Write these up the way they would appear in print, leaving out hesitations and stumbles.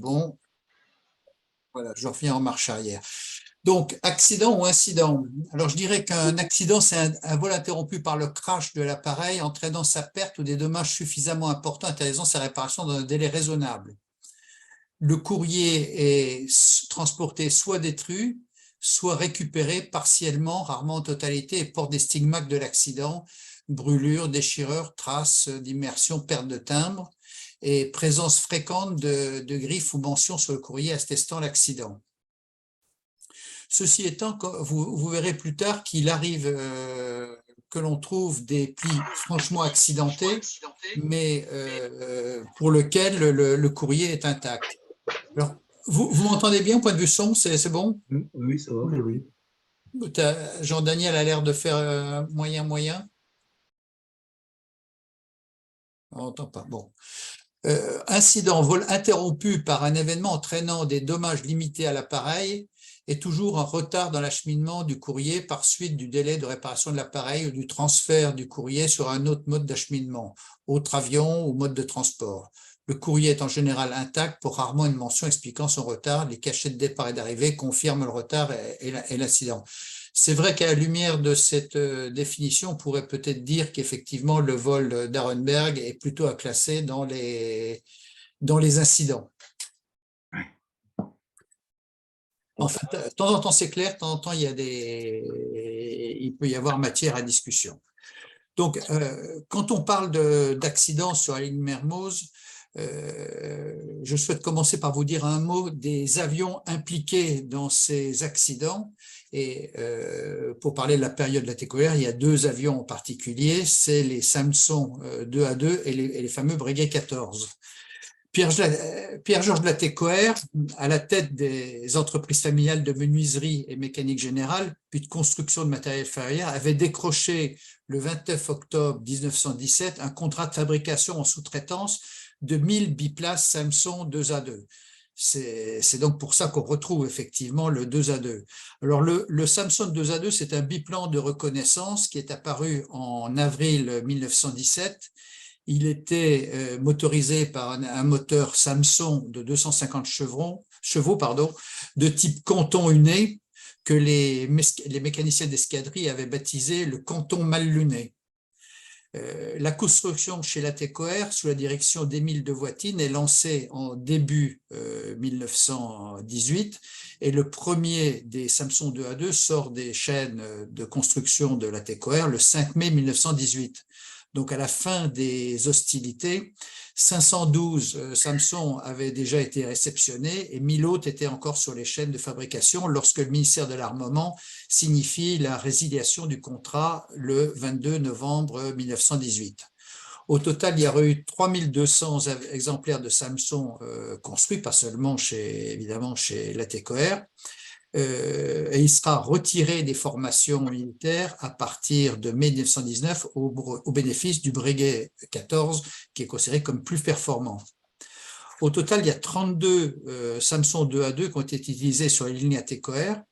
Bon, voilà, je reviens en marche arrière. Donc, accident ou incident? Alors, je dirais qu'un accident, c'est un vol interrompu par le crash de l'appareil entraînant sa perte ou des dommages suffisamment importants interdisant sa réparation dans un délai raisonnable. Le courrier est transporté soit détruit, soit récupéré partiellement, rarement en totalité, et porte des stigmates de l'accident, brûlures, déchirures, traces d'immersion, perte de timbre, et présence fréquente de griffes ou mentions sur le courrier attestant l'accident. Ceci étant, vous verrez plus tard qu'il arrive que l'on trouve des plis franchement accidentés, mais pour lequel le courrier est intact. Alors, vous m'entendez bien au point de vue son, c'est bon? Oui, ça va. Oui, oui. Jean-Daniel a l'air de faire moyen. On n'entend pas. Bon. Incident, vol interrompu par un événement entraînant des dommages limités à l'appareil et toujours un retard dans l'acheminement du courrier par suite du délai de réparation de l'appareil ou du transfert du courrier sur un autre mode d'acheminement, autre avion ou mode de transport. Le courrier est en général intact pour rarement une mention expliquant son retard. Les cachets de départ et d'arrivée confirment le retard et l'incident. C'est vrai qu'à la lumière de cette définition, on pourrait peut-être dire qu'effectivement, le vol d'Arenberg est plutôt à classer dans les incidents. Enfin, de temps en temps, c'est clair, de temps en temps, il peut y avoir matière à discussion. Donc, quand on parle d'accidents sur la ligne Mermoz, je souhaite commencer par vous dire un mot des avions impliqués dans ces accidents. Et pour parler de la période de la TCOR, il y a deux avions en particulier, c'est les Samson 2A2 et les fameux Breguet 14. Pierre-Georges Latécoère, à la tête des entreprises familiales de menuiserie et mécanique générale, puis de construction de matériel ferroviaire, avait décroché le 29 octobre 1917 un contrat de fabrication en sous-traitance de 1000 biplaces Samson 2A2. C'est donc pour ça qu'on retrouve effectivement le 2A2. Alors le Samson 2A2, c'est un biplan de reconnaissance qui est apparu en avril 1917. Il était motorisé par un moteur Samson de 250 chevaux, de type Canton Uné, que les mécaniciens d'escadrille avaient baptisé le Canton mal luné. La construction chez Latécoère, sous la direction d'Émile de Voitine, est lancée en début 1918 et le premier des Samson 2A2 sort des chaînes de construction de Latécoère le 5 mai 1918. Donc, à la fin des hostilités, 512 Samson avaient déjà été réceptionnés et 1000 autres étaient encore sur les chaînes de fabrication lorsque le ministère de l'Armement signifie la résiliation du contrat le 22 novembre 1918. Au total, il y aurait eu 3200 exemplaires de Samson construits, pas seulement évidemment chez Latécoère. Et il sera retiré des formations militaires à partir de mai 1919 au bénéfice du Breguet 14, qui est considéré comme plus performant. Au total, il y a 32 Samson 2A2 qui ont été utilisés sur les lignes Latécoère.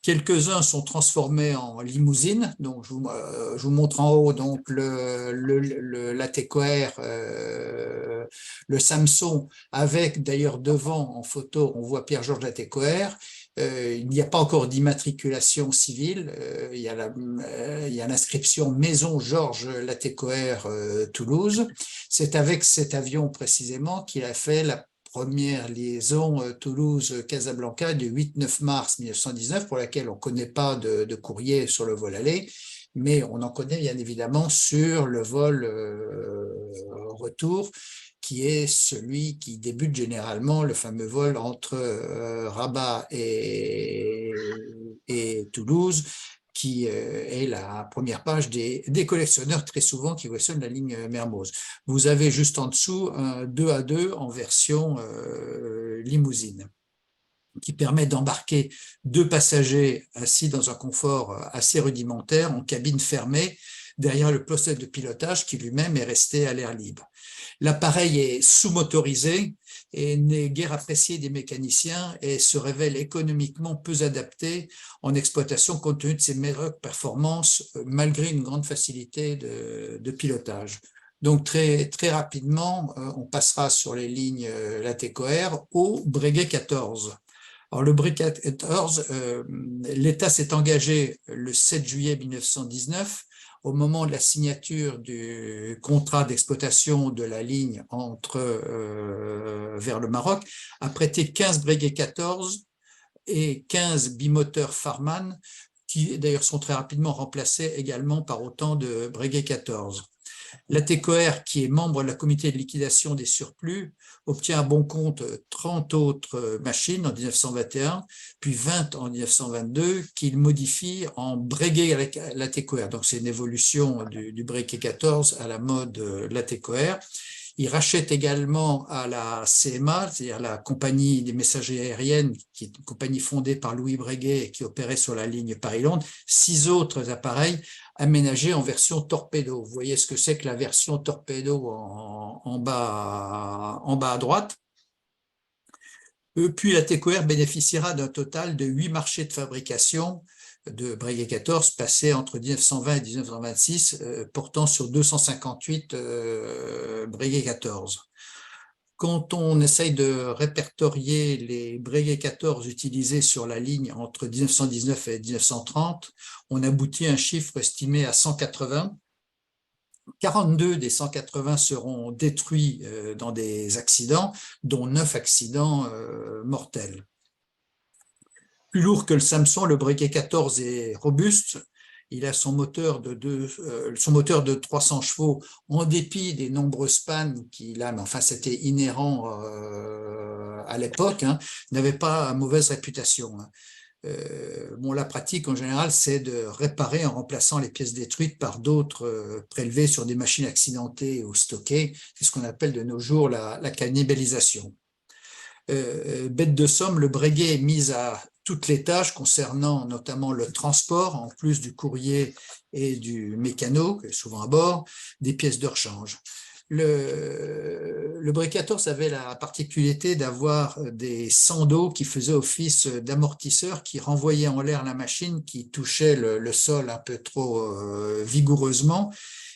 Quelques-uns sont transformés en limousine. Donc, je vous montre en haut donc le Latécoère, le Samson, avec d'ailleurs devant en photo, on voit Pierre-Georges Latécoère. Il n'y a pas encore d'immatriculation civile. Il y a l'inscription Maison Georges Latécoère, Toulouse. C'est avec cet avion précisément qu'il a fait la première liaison Toulouse-Casablanca du 8-9 mars 1919, pour laquelle on ne connaît pas de courrier sur le vol aller, mais on en connaît bien évidemment sur le vol retour, qui est celui qui débute généralement, le fameux vol entre Rabat et Toulouse, qui est la première page des collectionneurs très souvent qui collectionnent la ligne Mermoz. Vous avez juste en dessous un 2A2 en version limousine qui permet d'embarquer deux passagers assis dans un confort assez rudimentaire en cabine fermée derrière le poste de pilotage qui lui-même est resté à l'air libre. L'appareil est sous-motorisé et n'est guère apprécié des mécaniciens et se révèle économiquement peu adapté en exploitation compte tenu de ses médiocres performances malgré une grande facilité de pilotage. Donc, très rapidement, on passera sur les lignes Latécoère au Breguet 14. Alors, le Breguet 14, l'État s'est engagé le 7 juillet 1919, au moment de la signature du contrat d'exploitation de la ligne vers le Maroc, à prêter 15 Breguet 14 et 15 bimoteurs Farman, qui d'ailleurs sont très rapidement remplacés également par autant de Breguet 14. L'ATCOR, qui est membre de la comité de liquidation des surplus, obtient à bon compte 30 autres machines en 1921, puis 20 en 1922, qu'il modifie en Breguet avec l'ATCOR. Donc c'est une évolution du Breguet 14 à la mode l'ATCOR. Il rachète également à la CMA, c'est-à-dire la compagnie des messageries aériennes, qui est une compagnie fondée par Louis Breguet et qui opérait sur la ligne Paris-Londres, 6 autres appareils aménagés en version torpedo. Vous voyez ce que c'est que la version torpedo en bas à droite. Puis la TECOR bénéficiera d'un total de 8 marchés de fabrication de Breguet 14 passés entre 1920 et 1926, portant sur 258 Breguet 14. Quand on essaye de répertorier les Breguet 14 utilisés sur la ligne entre 1919 et 1930, on aboutit à un chiffre estimé à 180. 42 des 180 seront détruits dans des accidents, dont 9 accidents mortels. Plus lourd que le Samson, le Breguet 14 est robuste. Il a son moteur de 300 chevaux, en dépit des nombreuses pannes qu'il a, mais enfin c'était inhérent à l'époque, hein, n'avait pas mauvaise réputation. Bon, la pratique en général, c'est de réparer en remplaçant les pièces détruites par d'autres prélevées sur des machines accidentées ou stockées. C'est ce qu'on appelle de nos jours la cannibalisation. Bête de somme, le Breguet est mis à toutes les tâches concernant notamment le transport, en plus du courrier et du mécano, qui est souvent à bord, des pièces de rechange. Le Breguet 14 avait la particularité d'avoir des sandaux qui faisaient office d'amortisseurs, qui renvoyaient en l'air la machine qui touchait le sol un peu trop vigoureusement.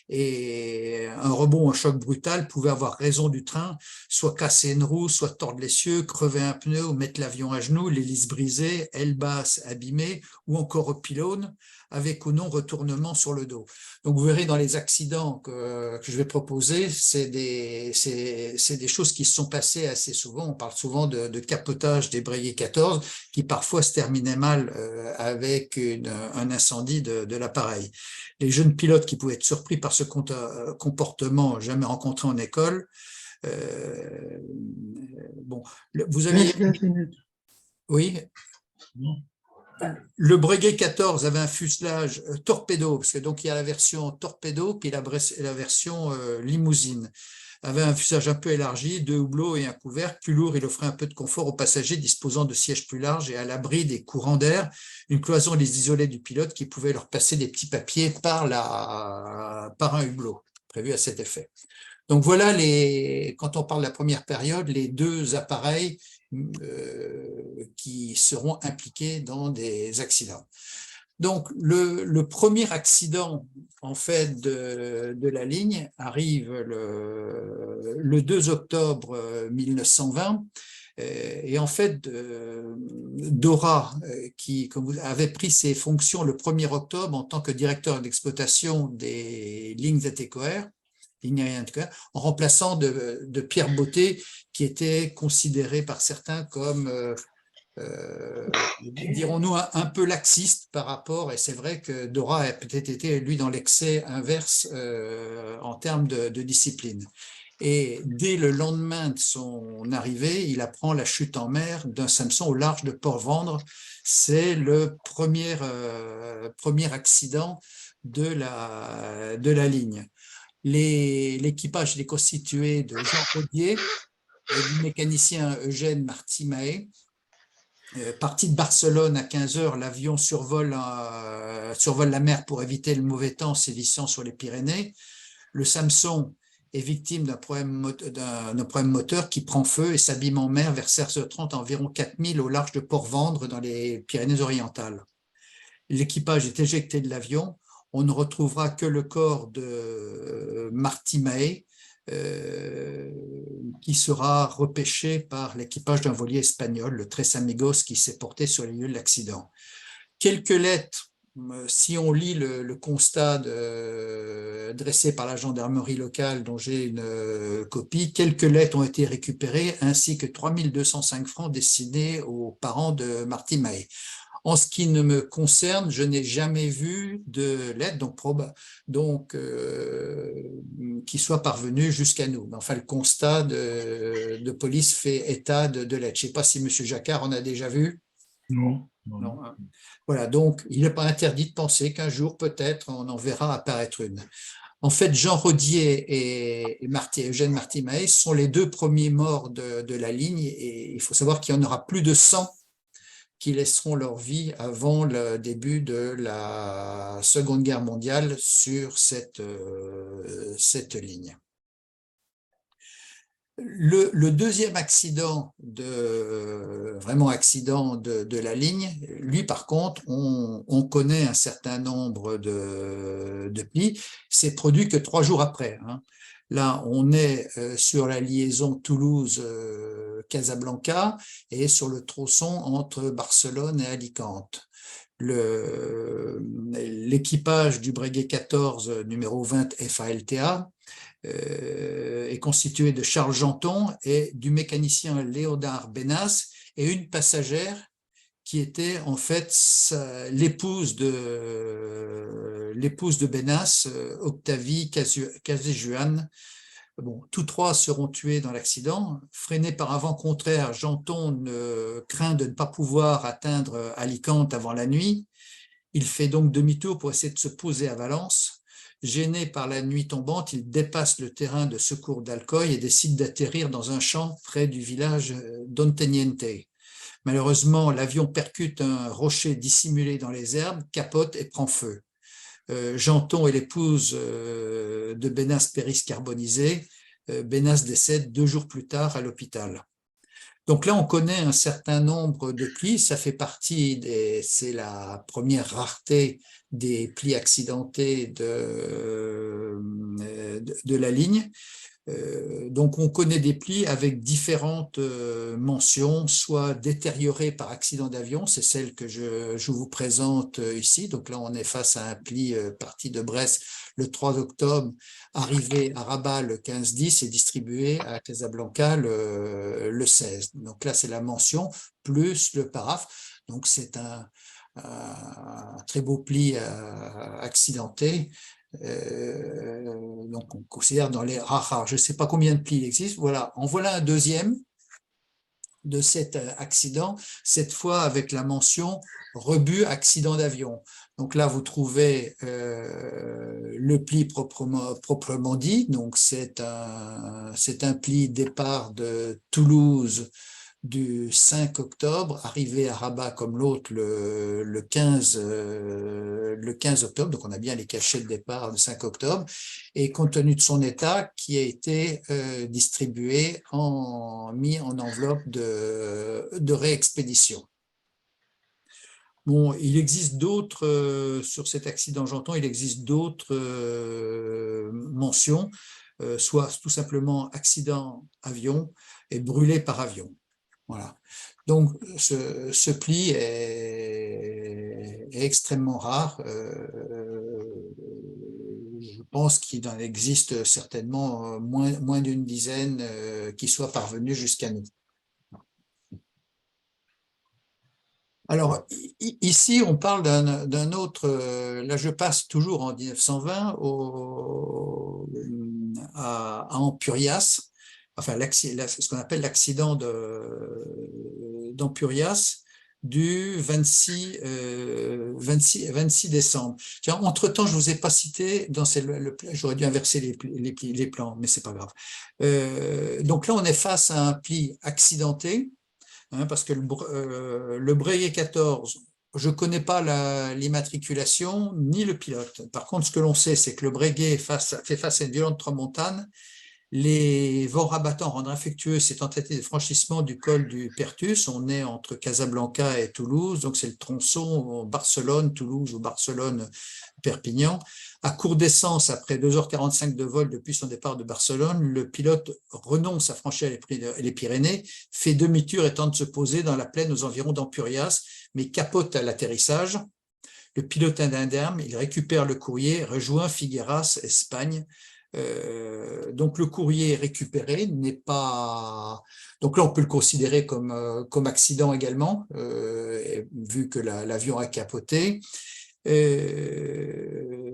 Et un rebond, un choc brutal pouvait avoir raison du train, soit casser une roue, soit tordre l'essieu, crever un pneu ou mettre l'avion à genoux, l'hélice brisée, aile basse abîmée ou encore au pylône, avec ou non retournement sur le dos. Donc vous verrez dans les accidents que je vais proposer, c'est des choses qui se sont passées assez souvent. On parle souvent de capotage des Breguet 14 qui parfois se terminaient mal avec un incendie de l'appareil. Les jeunes pilotes qui pouvaient être surpris par ce comportement jamais rencontré en école. Bon, vous aviez... Oui. Le Breguet 14 avait un fuselage torpedo, parce que donc il y a la version torpedo, puis la version limousine. Avait un fuselage un peu élargi, 2 hublots et un couvercle. Plus lourd, il offrait un peu de confort aux passagers disposant de sièges plus larges et à l'abri des courants d'air. Une cloison les isolait du pilote qui pouvait leur passer des petits papiers par un hublot, prévu à cet effet. Donc voilà, quand on parle de la première période, les deux appareils qui seront impliqués dans des accidents. Donc, le premier accident en fait de la ligne arrive le 2 octobre 1920 et en fait Dora, qui avait pris ses fonctions le 1er octobre en tant que directeur d'exploitation des lignes ATCOR, en remplaçant de Pierre Botté, qui était considéré par certains comme dirons-nous, un peu laxiste par rapport, et c'est vrai que Dora a peut-être été, lui, dans l'excès inverse en termes de discipline. Et dès le lendemain de son arrivée, il apprend la chute en mer d'un Samson au large de Port-Vendre. C'est le premier accident de la ligne. L'équipage est constitué de Jean Rodier et du mécanicien Eugène Martimae. Parti de Barcelone à 15 heures, l'avion survole la mer pour éviter le mauvais temps, sévissant sur les Pyrénées. Le Samson est victime d'un problème moteur qui prend feu et s'abîme en mer vers 16h30 à environ 4000 au large de Port-Vendre dans les Pyrénées-Orientales. L'équipage est éjecté de l'avion. on ne retrouvera que le corps de Marty Mahé, qui sera repêché par l'équipage d'un voilier espagnol, le Tres Amigos, qui s'est porté sur les lieux de l'accident. Quelques lettres, si on lit le constat dressé par la gendarmerie locale, dont j'ai une copie, quelques lettres ont été récupérées, ainsi que 3205 francs destinés aux parents de Marty Mahé. En ce qui ne me concerne, je n'ai jamais vu de lettre qui soit parvenue jusqu'à nous. Enfin, le constat de police fait état de lettres. Je ne sais pas si M. Jacquard en a déjà vu. Non. Non. Voilà, donc il n'est pas interdit de penser qu'un jour, peut-être, on en verra apparaître une. En fait, Jean Rodier et Eugène Marty Mahé sont les deux premiers morts de la ligne, et il faut savoir qu'il y en aura plus de 100 qui laisseront leur vie avant le début de la Seconde Guerre mondiale sur cette ligne. Le deuxième accident, vraiment accident de la ligne, lui par contre, on connaît un certain nombre de plis, c'est produit que 3 jours après. Là, on est sur la liaison Toulouse-Casablanca et sur le tronçon entre Barcelone et Alicante. L'équipage du Breguet 14, numéro 20 FALTA, est constitué de Charles Janton et du mécanicien Léonard Benas et une passagère qui était en fait l'épouse de Benas, Octavie Caséjuan. Bon, tous 3 seront tués dans l'accident. Freiné par un vent contraire, Janton craint de ne pas pouvoir atteindre Alicante avant la nuit. Il fait donc demi-tour pour essayer de se poser à Valence. Gêné par la nuit tombante, il dépasse le terrain de secours d'Alcoy et décide d'atterrir dans un champ près du village d'Onteniente. Malheureusement, l'avion percute un rocher dissimulé dans les herbes, capote et prend feu. Janton et l'épouse de Benas périssent carbonisés. Benas décède 2 jours plus tard à l'hôpital. Donc là, on connaît un certain nombre de plis. Ça fait partie c'est la première rareté des plis accidentés de la ligne. Donc, on connaît des plis avec différentes mentions, soit détériorés par accident d'avion, c'est celle que je vous présente ici. Donc là, on est face à un pli parti de Brest le 3 octobre, arrivé à Rabat le 15-10 et distribué à Casablanca le 16. Donc là, c'est la mention plus le paraphe. Donc, c'est un très beau pli accidenté. Donc on considère dans les rares, je ne sais pas combien de plis il existe. Voilà, en voilà un deuxième de cet accident, cette fois avec la mention rebut accident d'avion. Donc là, vous trouvez le pli proprement dit. Donc c'est un pli départ de Toulouse du 5 octobre, arrivé à Rabat comme l'autre le 15 octobre, donc on a bien les cachets de départ le 5 octobre, et compte tenu de son état, qui a été distribué, mis en enveloppe de réexpédition. Bon, il existe d'autres, sur cet accident Janton, il existe d'autres mentions, soit tout simplement accident avion et brûlé par avion. Voilà. Donc, ce pli est extrêmement rare. Je pense qu'il en existe certainement moins d'une dizaine qui soient parvenus jusqu'à nous. Alors, ici, on parle d'un autre. Là, je passe toujours en 1920 à Ampurias. Enfin, ce qu'on appelle l'accident d'Ampurias du 26 décembre. Tiens, entre-temps, je ne vous ai pas cité, j'aurais dû inverser les plans, mais ce n'est pas grave. Donc là, on est face à un pli accidenté, parce que le Breguet 14, je ne connais pas l'immatriculation ni le pilote. Par contre, ce que l'on sait, c'est que le Breguet fait face à une violente tramontane. Les vents rabattants rendent infructueux ces tentatives de franchissement du col du Pertus. On est entre Casablanca et Toulouse, donc c'est le tronçon Barcelone-Toulouse ou Barcelone-Perpignan. À courte distance, après 2h45 de vol depuis son départ de Barcelone, le pilote renonce à franchir les Pyrénées, fait demi-tour et tente de se poser dans la plaine aux environs d'Ampurias, mais capote à l'atterrissage. Le pilote indemne, il récupère le courrier, rejoint Figueras, Espagne. Donc le courrier récupéré n'est pas... Donc là, on peut le considérer comme accident également, vu que l'avion a capoté.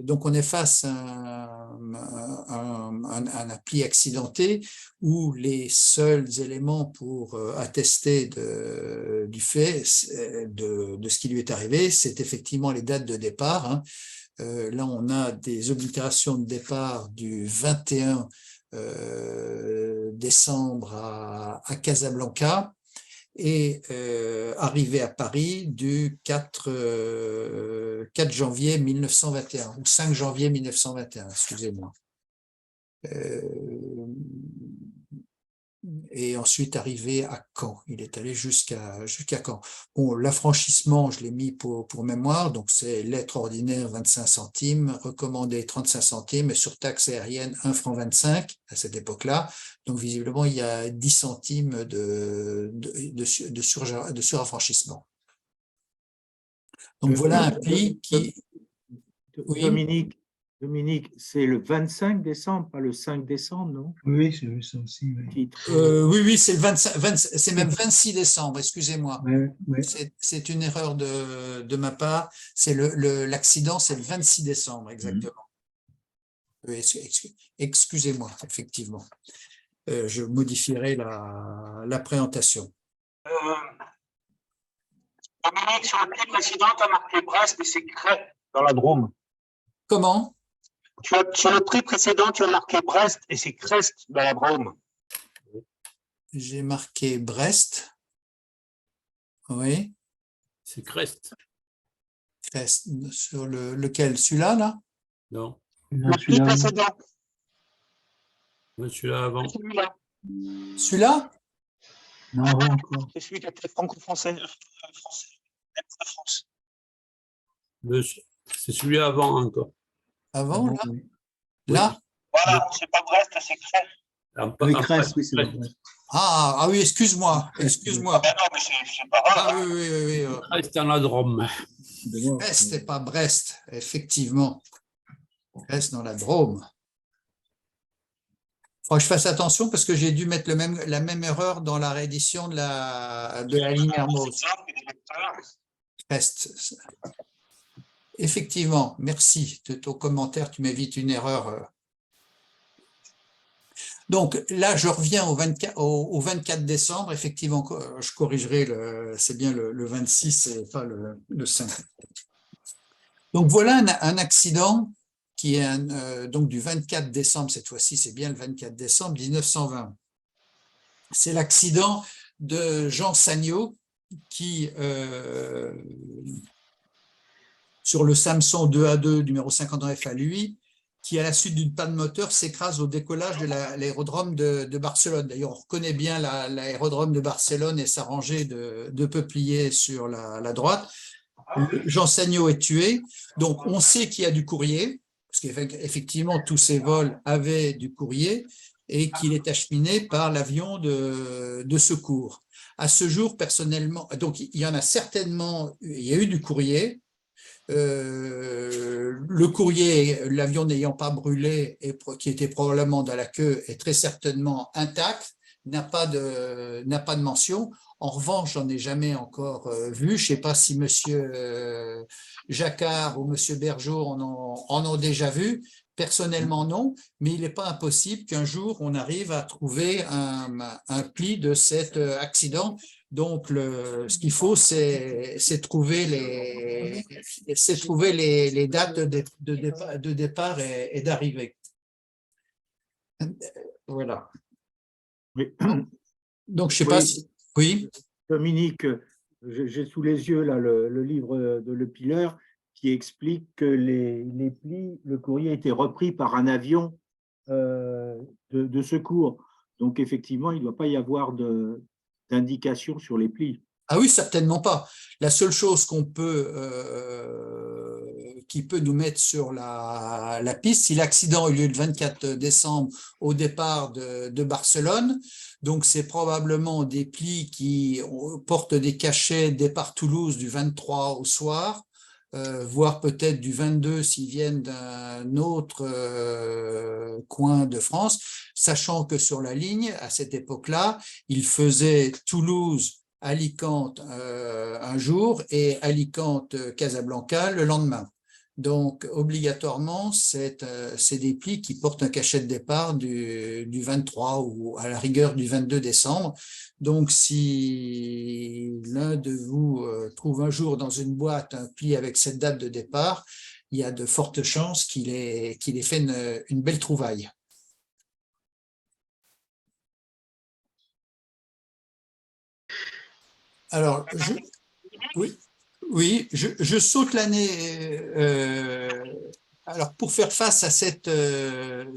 Donc on est face à un appli accidenté où les seuls éléments pour attester du fait de ce qui lui est arrivé, c'est effectivement les dates de départ. Hein. Là, on a des oblitérations de départ du 21 décembre à Casablanca et arrivé à Paris du 4 janvier 1921 ou 5 janvier 1921, excusez-moi. Et ensuite arrivé à Caen. Il est allé jusqu'à Caen. Bon, l'affranchissement, je l'ai mis pour mémoire, donc c'est lettre ordinaire 25 centimes, recommandé 35 centimes, et surtaxe aérienne 1 franc 25 à cette époque-là. Donc visiblement, il y a 10 centimes de suraffranchissement. Donc voilà un pli qui... Oui. Dominique, c'est le 25 décembre, pas le 5 décembre, non? Oui, j'ai vu ça aussi. Oui, oui, c'est le 25, c'est même 26 décembre, excusez-moi. oui. C'est une erreur de ma part. C'est l'accident, c'est le 26 décembre, exactement. Excusez-moi, effectivement. Je modifierai la présentation. Dominique, sur le pli précédent, tu as marqué Brest et c'est Crest dans la Drôme. Comment? Sur le prix précédent, tu as marqué Brest et c'est Crest dans la Drôme. J'ai marqué Brest. Oui. C'est Crest. Crest. Sur lequel? Celui-là, là? Non. Le prix précédent. Celui-là avant. Celui-là. Celui-là? Non, avant encore. C'est celui qui était franco-français. France. C'est celui avant encore. Avant, là? Oui. Là? Voilà, c'est pas Brest, c'est Crest. Oui, Crest, oui, c'est vrai. Ah oui, excuse-moi. Excuse-moi. Ben non, mais c'est pas grave. Ah oui. Crest dans la Drôme. Brest et pas Brest, effectivement. Brest dans la Drôme. Il faut que je fasse attention parce que j'ai dû mettre la même erreur dans la réédition de la ligne Hermoz. Brest. Effectivement, merci de ton commentaire, tu m'évites une erreur. Donc là, je reviens au 24 décembre, effectivement, je corrigerai, c'est bien le 26 et pas le 5. Donc voilà un accident qui est donc du 24 décembre, cette fois-ci, c'est bien le 24 décembre 1920. C'est l'accident de Jean Sagnaud qui, sur le Samson 2A2 numéro 51 FA8, qui, à la suite d'une panne moteur, s'écrase au décollage de l'aérodrome de Barcelone. D'ailleurs, on reconnaît bien l'aérodrome de Barcelone et sa rangée de peupliers sur la droite. Jean Sagnaud est tué. Donc, on sait qu'il y a du courrier, parce qu'effectivement, tous ces vols avaient du courrier, et qu'il est acheminé par l'avion de secours. À ce jour, personnellement, donc il y en a certainement, il y a eu du courrier. Le courrier, l'avion n'ayant pas brûlé et qui était probablement dans la queue, est très certainement intact, n'a pas de mention. En revanche, j'en ai jamais encore vu. Je ne sais pas si monsieur Jacquard ou monsieur Bergeau en ont déjà vu. Personnellement, non, mais il n'est pas impossible qu'un jour, on arrive à trouver un pli de cet accident. Donc, ce qu'il faut, c'est trouver les dates de départ et d'arrivée. Voilà. Oui. Donc, je ne sais pas si… Oui. Dominique, j'ai sous les yeux là, le livre de Lepiller qui explique que les plis, le courrier a été repris par un avion de secours. Donc, effectivement, il ne doit pas y avoir d'indication sur les plis. Ah oui, certainement pas. La seule chose qui peut nous mettre sur la piste, si l'accident a eu lieu le 24 décembre au départ de Barcelone, donc c'est probablement des plis qui portent des cachets départ Toulouse du 23 au soir, voire peut-être du 22 s'ils viennent d'un autre coin de France, sachant que sur la ligne, à cette époque-là, il faisait Toulouse-Alicante un jour et Alicante-Casablanca le lendemain. Donc, obligatoirement, c'est des plis qui portent un cachet de départ du 23 ou à la rigueur du 22 décembre. Donc, si l'un de vous trouve un jour dans une boîte un pli avec cette date de départ, il y a de fortes chances qu'il ait fait une belle trouvaille. Alors, je saute l'année. Alors, pour faire face à cette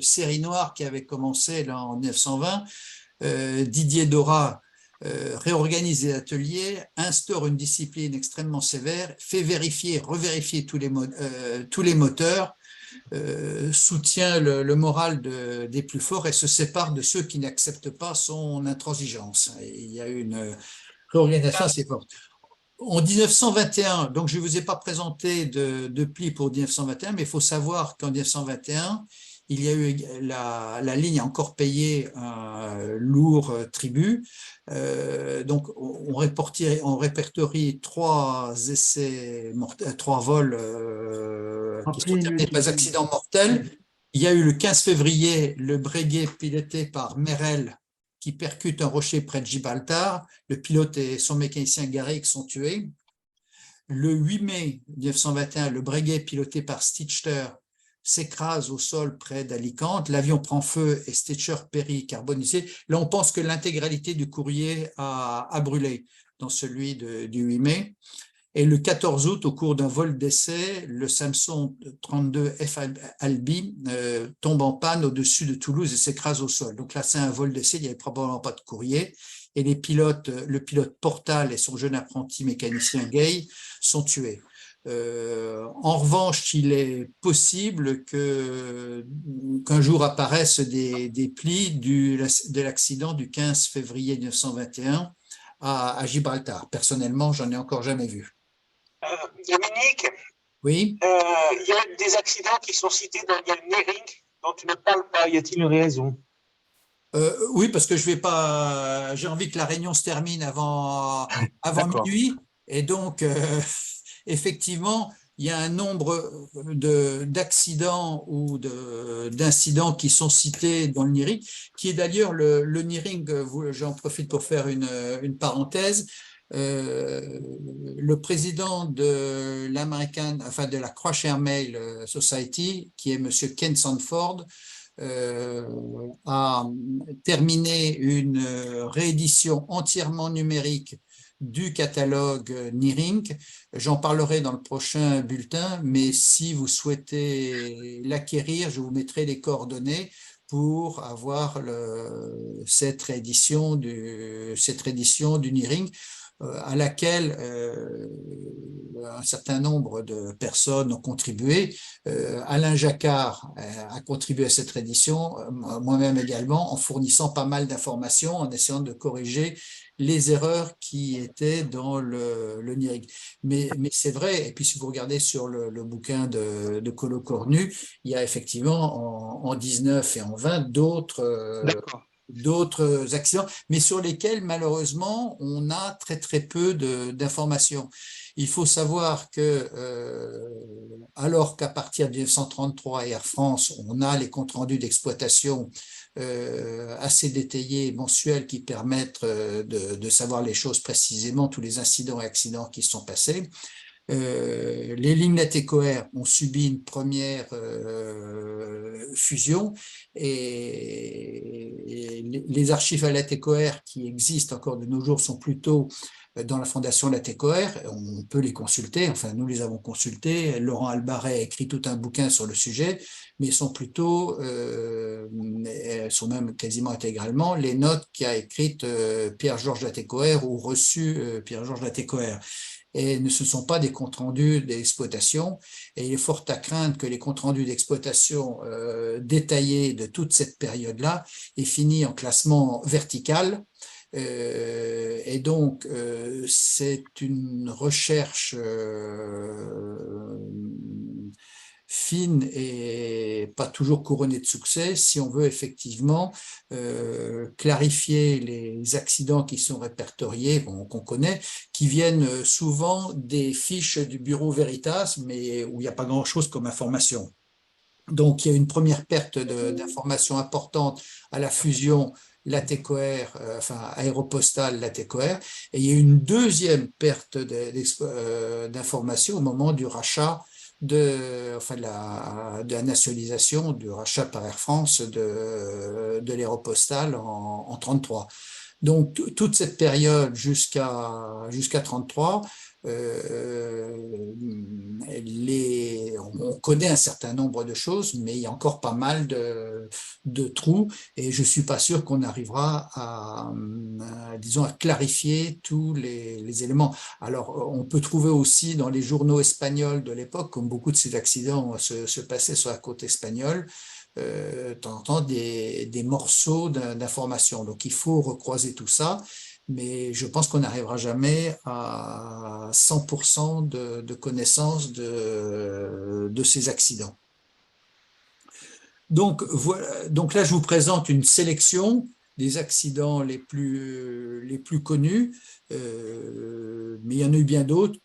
série noire qui avait commencé là, en 1920, Didier Dora réorganise les ateliers, instaure une discipline extrêmement sévère, fait vérifier, revérifier tous les moteurs, soutient le moral des plus forts et se sépare de ceux qui n'acceptent pas son intransigeance. Et il y a une réorganisation assez forte. En 1921, donc je ne vous ai pas présenté de pli pour 1921, mais il faut savoir qu'en 1921, il y a eu la ligne a encore payé un lourd tribut. Donc on répertorie 3 essais mortels, 3 vols qui sont terminés par accidents mortels. Il y a eu le 15 février le Breguet piloté par Merel qui percute un rocher près de Gibraltar. Le pilote et son mécanicien Garrick sont tués. Le 8 mai 1921, le Breguet piloté par Stitcher s'écrase au sol près d'Alicante. L'avion prend feu et Stitcher périt carbonisé. Là, on pense que l'intégralité du courrier a brûlé dans celui du 8 mai. Et le 14 août, au cours d'un vol d'essai, le Samson 32F Albi tombe en panne au-dessus de Toulouse et s'écrase au sol. Donc là, c'est un vol d'essai, il n'y avait probablement pas de courrier. Et le pilote Portal et son jeune apprenti mécanicien Gay sont tués. En revanche, il est possible qu'un jour apparaissent des plis de l'accident du 15 février 1921 à Gibraltar. Personnellement, j'en ai encore jamais vu. Dominique, oui. Il y a des accidents qui sont cités dans le Neering dont tu ne parles pas. Y a-t-il une raison? Oui, parce que j'ai envie que la réunion se termine avant minuit. Et donc, effectivement, il y a un nombre d'accidents ou d'incidents qui sont cités dans le Neering, qui est d'ailleurs le Neering, j'en profite pour faire une parenthèse. Le président de de la Crush Airmail Society, qui est monsieur Ken Sanford, a terminé une réédition entièrement numérique du catalogue Neering. J'en parlerai dans le prochain bulletin, mais si vous souhaitez l'acquérir, je vous mettrai les coordonnées pour avoir cette réédition du Neering, à laquelle un certain nombre de personnes ont contribué. Alain Jacquard a contribué à cette réédition, moi-même également, en fournissant pas mal d'informations, en essayant de corriger les erreurs qui étaient dans le Neering. Mais c'est vrai, et puis si vous regardez sur le bouquin de Colo Cornu, il y a effectivement en 19 et en 20 d'autres accidents, mais sur lesquels malheureusement on a très peu d'informations. Il faut savoir que alors qu'à partir de 1933 Air France, on a les comptes rendus d'exploitation assez détaillés, mensuels, qui permettent de savoir les choses précisément, tous les incidents et accidents qui sont passés. Les lignes Latécoère ont subi une première fusion et les archives à Latécoère qui existent encore de nos jours sont plutôt dans la fondation Latécoère. On peut les consulter, enfin nous les avons consultés. Laurent Albaret a écrit tout un bouquin sur le sujet, mais sont plutôt, sont même quasiment intégralement les notes qu'a écrites Pierre-Georges Latécoère ou reçues Pierre-Georges Latécoère. Et ce ne sont pas des comptes rendus d'exploitation. Et il est fort à craindre que les comptes rendus d'exploitation détaillés de toute cette période-là aient fini en classement vertical. Et donc, c'est une recherche fine et pas toujours couronnée de succès si on veut effectivement clarifier les accidents qui sont répertoriés, qu'on connaît, qui viennent souvent des fiches du Bureau Veritas, mais où il n'y a pas grand-chose comme information. Donc, il y a une première perte d'informations importante à la fusion Latécoère, enfin Aéropostale Latécoère, et il y a une deuxième perte d'informations au moment du rachat de la nationalisation, du rachat par Air France de l'Aéropostale en 1933. Donc, toute cette période jusqu'à 1933, on connaît un certain nombre de choses, mais il y a encore pas mal de trous et je ne suis pas sûr qu'on arrivera disons, à clarifier tous les éléments. Alors, on peut trouver aussi dans les journaux espagnols de l'époque, comme beaucoup de ces accidents se passaient sur la côte espagnole, de temps en temps des morceaux d'informations. Donc, il faut recroiser tout ça, mais je pense qu'on n'arrivera jamais à 100% de connaissance de ces accidents. Donc, voilà, donc là, je vous présente une sélection des accidents les plus connus, mais il y en a eu bien d'autres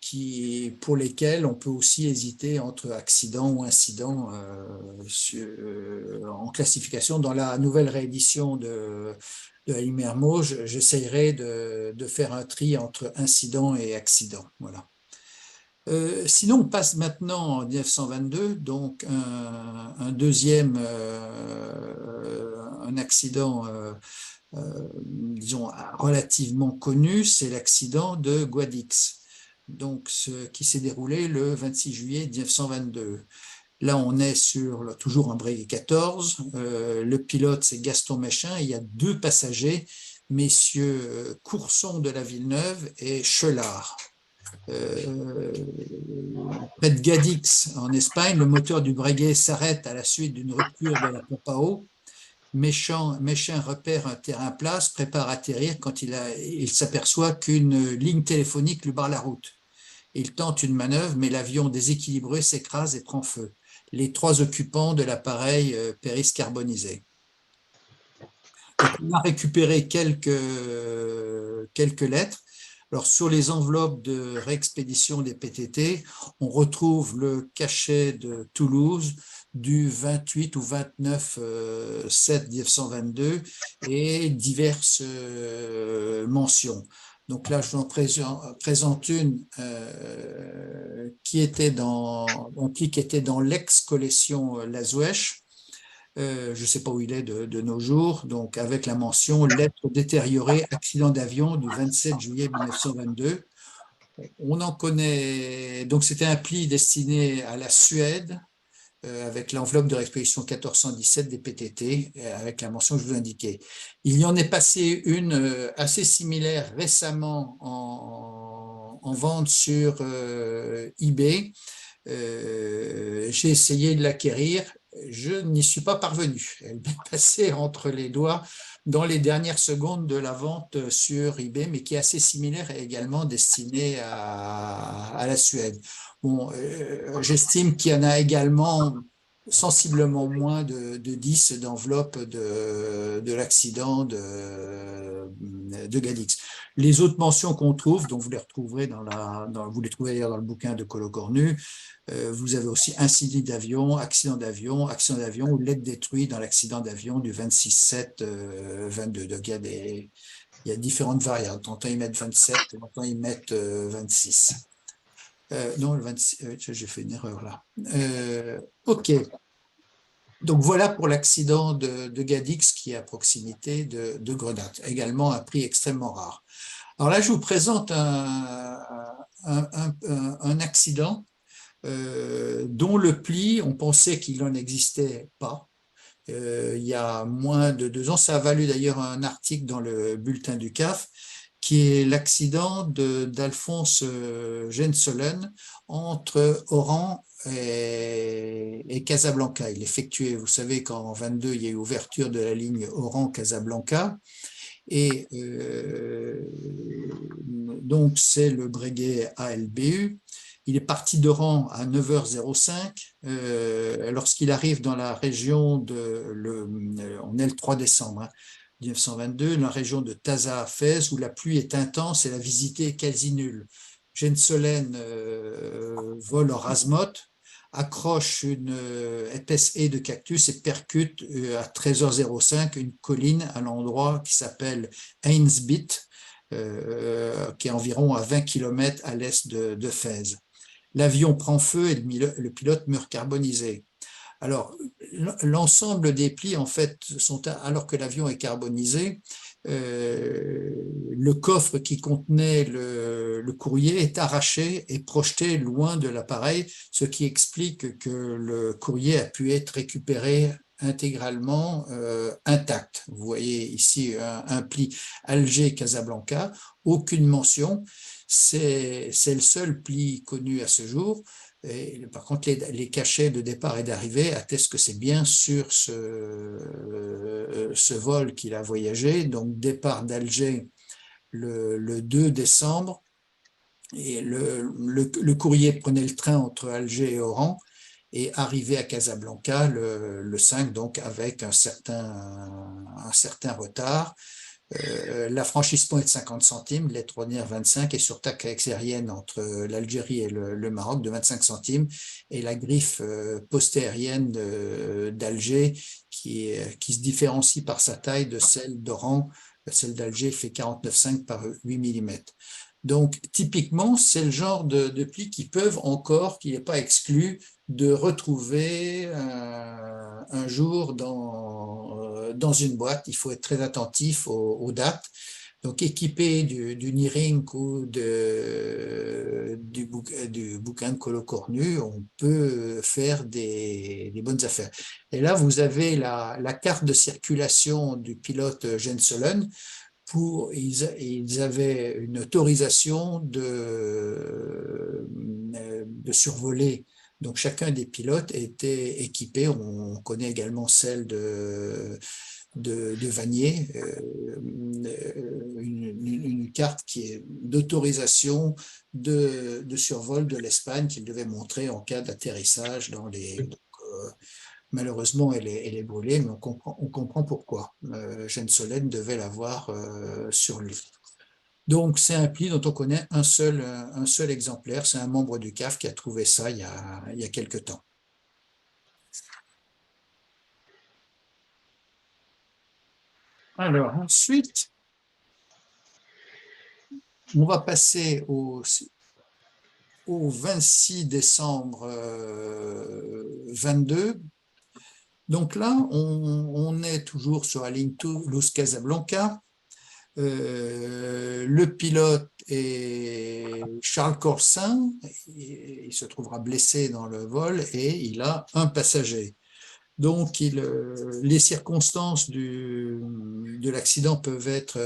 pour lesquels on peut aussi hésiter entre accident ou incident en classification. Dans la nouvelle réédition de Ali Mermo, j'essayerai de faire un tri entre incident et accident. Voilà. Sinon, on passe maintenant en 1922, donc un deuxième un accident disons, relativement connu, c'est l'accident de Guadix, donc ce qui s'est déroulé le 26 juillet 1922. Là, on est sur toujours un Breguet 14. Le pilote, c'est Gaston Méchin. Il y a deux passagers, messieurs Courson de la Villeneuve et Chelard. Près de Guadix, en Espagne, le moteur du Breguet s'arrête à la suite d'une rupture de la pompe à eau. Méchin repère un terrain plat, se prépare à atterrir quand il s'aperçoit qu'une ligne téléphonique lui barre la route. Il tente une manœuvre, mais l'avion déséquilibré s'écrase et prend feu. Les trois occupants de l'appareil périssent carbonisés. Donc, on a récupéré quelques lettres. Alors, sur les enveloppes de réexpédition des PTT, on retrouve le cachet de Toulouse du 28 ou 29 7 1922 et diverses mentions. Donc là, je vous en présente une qui était dans l'ex-collection Lazuèche. Je ne sais pas où il est de nos jours, donc avec la mention « Lettre détériorée, accident d'avion du 27 juillet 1922 ». On en connaît, donc c'était un pli destiné à la Suède, avec l'enveloppe de réexpédition 1417 des PTT, avec la mention que je vous indiquais. Il y en est passé une assez similaire récemment en vente sur eBay. J'ai essayé de l'acquérir, je n'y suis pas parvenu. Elle est passée entre les doigts dans les dernières secondes de la vente sur eBay, mais qui est assez similaire et également destinée à la Suède. Bon, j'estime qu'il y en a également sensiblement moins de 10 d'enveloppes de l'accident de Guadix. Les autres mentions qu'on trouve, dont vous les retrouverez vous les trouvez d'ailleurs dans le bouquin de Colocornu, vous avez aussi incident d'avion, accident d'avion ou lettre détruite dans l'accident d'avion du 26/7/22. Donc il y a différentes variantes. Tantôt ils mettent 27, tantôt ils mettent 26. Non, le 26, j'ai fait une erreur là. OK. Donc voilà pour l'accident de Guadix qui est à proximité de Grenade. Également un prix extrêmement rare. Alors là, je vous présente un accident dont le pli, on pensait qu'il n'en existait pas. Il y a moins de 2 ans, ça a valu d'ailleurs un article dans le bulletin du CAF, qui est l'accident d'Alphonse Gensolen entre Oran et Casablanca. Il effectuait, vous savez qu'en 22, il y a eu ouverture de la ligne Oran-Casablanca. Et donc, c'est le breguet ALBU. Il est parti d'Oran à 9h05. Lorsqu'il arrive dans la région on est le 3 décembre 1922, dans la région de Taza à Fès, où la pluie est intense et la visite est quasi nulle. Gensolen vole en rase-motte, accroche une épaisse haie de cactus et percute à 13h05 une colline à l'endroit qui s'appelle Ainsbit, qui est environ à 20 km à l'est de Fès. L'avion prend feu et le pilote meurt carbonisé. Alors, l'ensemble des plis, en fait, alors que l'avion est carbonisé, le coffre qui contenait le courrier est arraché et projeté loin de l'appareil, ce qui explique que le courrier a pu être récupéré intégralement intact. Vous voyez ici un pli Alger-Casablanca, aucune mention. C'est le seul pli connu à ce jour. Et, par contre, les cachets de départ et d'arrivée attestent que c'est bien sur ce vol qu'il a voyagé. Donc, départ d'Alger le 2 décembre. Et le courrier prenait le train entre Alger et Oran et arrivait à Casablanca le 5, donc avec un certain retard. L'affranchissement est de 50 centimes, lettre ordinaire 25, et sur taxe aérienne entre l'Algérie et le Maroc de 25 centimes, et la griffe post-aérienne d'Alger qui se différencie par sa taille de celle d'Oran. Celle d'Alger fait 49,5 par 8 mm. Donc, typiquement, c'est le genre de plis qui n'est pas exclu de retrouver un jour dans une boîte. Il faut être très attentif aux dates. Donc, équipé du Nearing ou du bouquin de Colo Cornu, on peut faire des bonnes affaires. Et là, vous avez la carte de circulation du pilote Gensolen. Ils avaient une autorisation de survoler. Donc, chacun des pilotes était équipé. On connaît également celle de Vanier, une carte qui est d'autorisation de survol de l'Espagne qu'il devait montrer en cas d'atterrissage dans les... Malheureusement, elle est brûlée, mais on comprend pourquoi. Gensolen devait l'avoir sur lui. Donc, c'est un pli dont on connaît un seul exemplaire. C'est un membre du CAF qui a trouvé ça il y a quelque temps. Alors, ensuite, on va passer au 26 décembre 22. Donc là, on est toujours sur la ligne Toulouse-Casablanca. Le pilote est Charles Corsin. Il se trouvera blessé dans le vol et il a un passager. Donc, les circonstances de l'accident peuvent être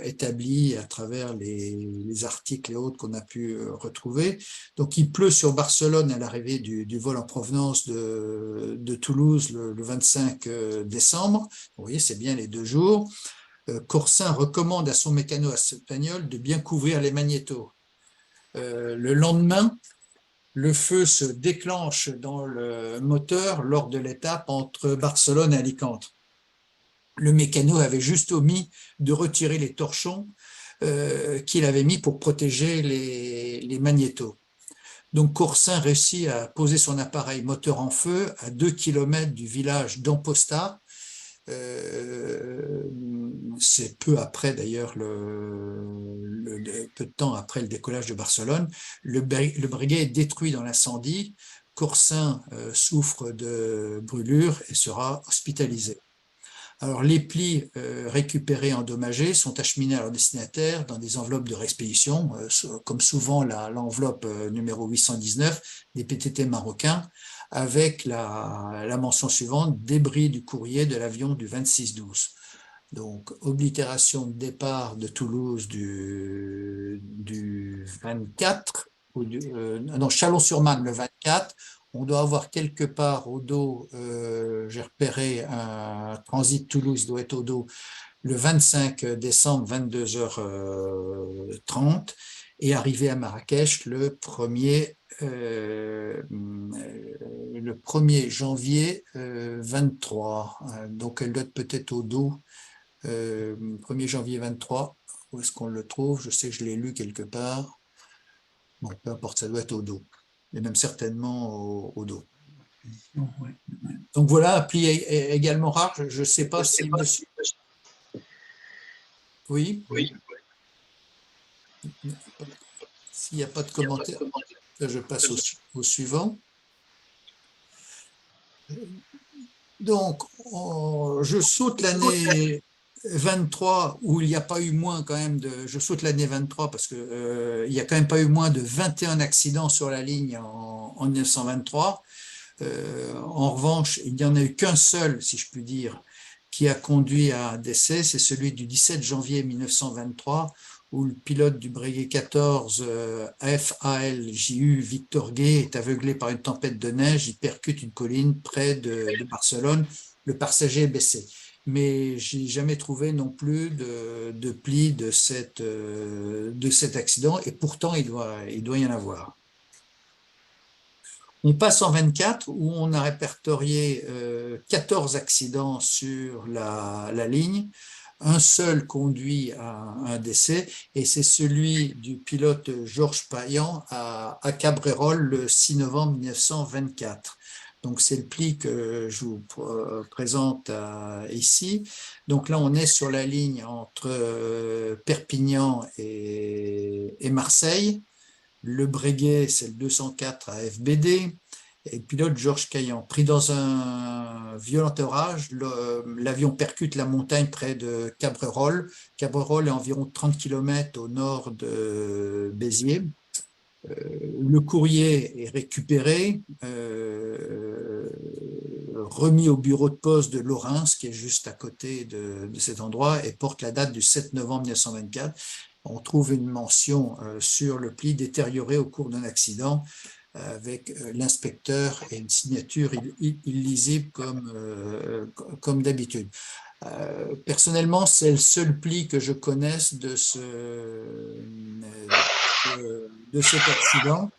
établies à travers les articles et autres qu'on a pu retrouver. Donc, il pleut sur Barcelone à l'arrivée du vol en provenance de Toulouse le 25 décembre. Vous voyez, c'est bien les 2 jours. Corsin recommande à son mécano espagnol de bien couvrir les magnétos. Le lendemain, le feu se déclenche dans le moteur lors de l'étape entre Barcelone et Alicante. Le mécano avait juste omis de retirer les torchons qu'il avait mis pour protéger les magnétos. Donc Corsin réussit à poser son appareil moteur en feu à 2 km du village d'Amposta. C'est peu après d'ailleurs, peu de temps après le décollage de Barcelone. Le breguet est détruit dans l'incendie. Corsin souffre de brûlures et sera hospitalisé. Alors, les plis récupérés endommagés sont acheminés à leur destinataire dans des enveloppes de réexpédition, comme souvent l'enveloppe numéro 819 des PTT marocains, avec la mention suivante, débris du courrier de l'avion du 26-12. Donc, oblitération de départ de Toulouse du 24, non, Chalon-sur-Marne le 24. On doit avoir quelque part au dos, j'ai repéré un transit Toulouse, doit être au dos, le 25 décembre, 22h30, et arriver à Marrakech le 1er janvier 23. Donc, elle doit être peut-être au dos, 1er janvier 23. Où est-ce qu'on le trouve? Je sais que je l'ai lu quelque part. Bon, peu importe, ça doit être au dos. Et même certainement au dos. Ouais. Donc voilà, un pli également rare. Je ne sais pas si monsieur... Oui. S'il n'y a pas de commentaire, je passe au suivant. Donc, je saute l'année 23 où il n'y a pas eu moins quand même de... Je saute l'année 23 parce que il n'y a quand même pas eu moins de 21 accidents sur la ligne en 1923. En revanche, il n'y en a eu qu'un seul, si je puis dire, qui a conduit à un décès, c'est celui du 17 janvier 1923, où le pilote du Breguet 14 FALJU Victor Gay est aveuglé par une tempête de neige, il percute une colline près de Barcelone, le passager est blessé. Mais j'ai jamais trouvé non plus de pli de cet accident, et pourtant il doit y en avoir. On passe en 24 où on a répertorié 14 accidents sur la ligne. Un seul conduit à un décès et c'est celui du pilote Georges Payan à Cabrerolles le 6 novembre 1924. Donc c'est le pli que je vous présente ici. Donc là on est sur la ligne entre Perpignan et Marseille. Le Breguet, c'est le 204 à FBD. Et le pilote Georges Caillan, pris dans un violent orage, l'avion percute la montagne près de Cabrerolles. Cabrerolles est environ 30 km au nord de Béziers. Le courrier est récupéré, remis au bureau de poste de Lorrains, qui est juste à côté de cet endroit, et porte la date du 7 novembre 1924. On trouve une mention sur le pli détérioré au cours d'un accident avec l'inspecteur et une signature illisible comme d'habitude. Personnellement, c'est le seul pli que je connaisse de cet accident.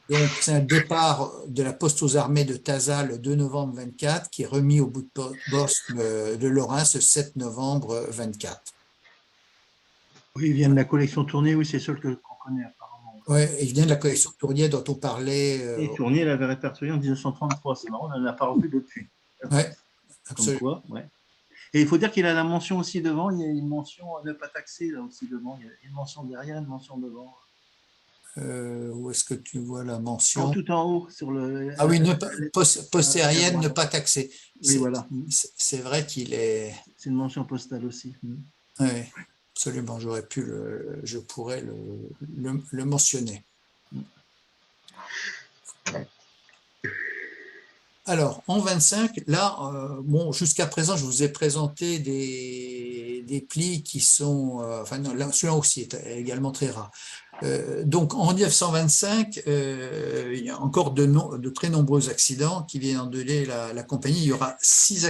Donc, c'est un départ de la poste aux armées de Taza le 2 novembre 24 qui est remis au bout de poste de Lorrains le 7 novembre 24. Oui, il vient de la collection Tournier, oui, c'est seul qu'on connaît apparemment. Oui, il vient de la collection Tournier dont on parlait. Et Tournier l'avait répertorié en 1933, c'est marrant, on n'en a pas revu depuis. Oui, absolument. Comme quoi, ouais. Et il faut dire qu'il a la mention aussi devant, il y a une mention ne pas taxer là aussi devant, il y a une mention derrière, une mention devant. Où est-ce que tu vois la mention? Tout en haut, sur le... Ah oui, poste aérienne, ne pas taxer. Oui, voilà. C'est vrai qu'il est... C'est une mention postale aussi. Oui, absolument, je pourrais le mentionner. Alors, en 25, là, bon, jusqu'à présent, je vous ai présenté des plis qui sont... enfin, non, celui-là aussi est également très rare. Donc, en 1925, il y a encore de très nombreux accidents qui viennent endeler la compagnie. Il y aura 6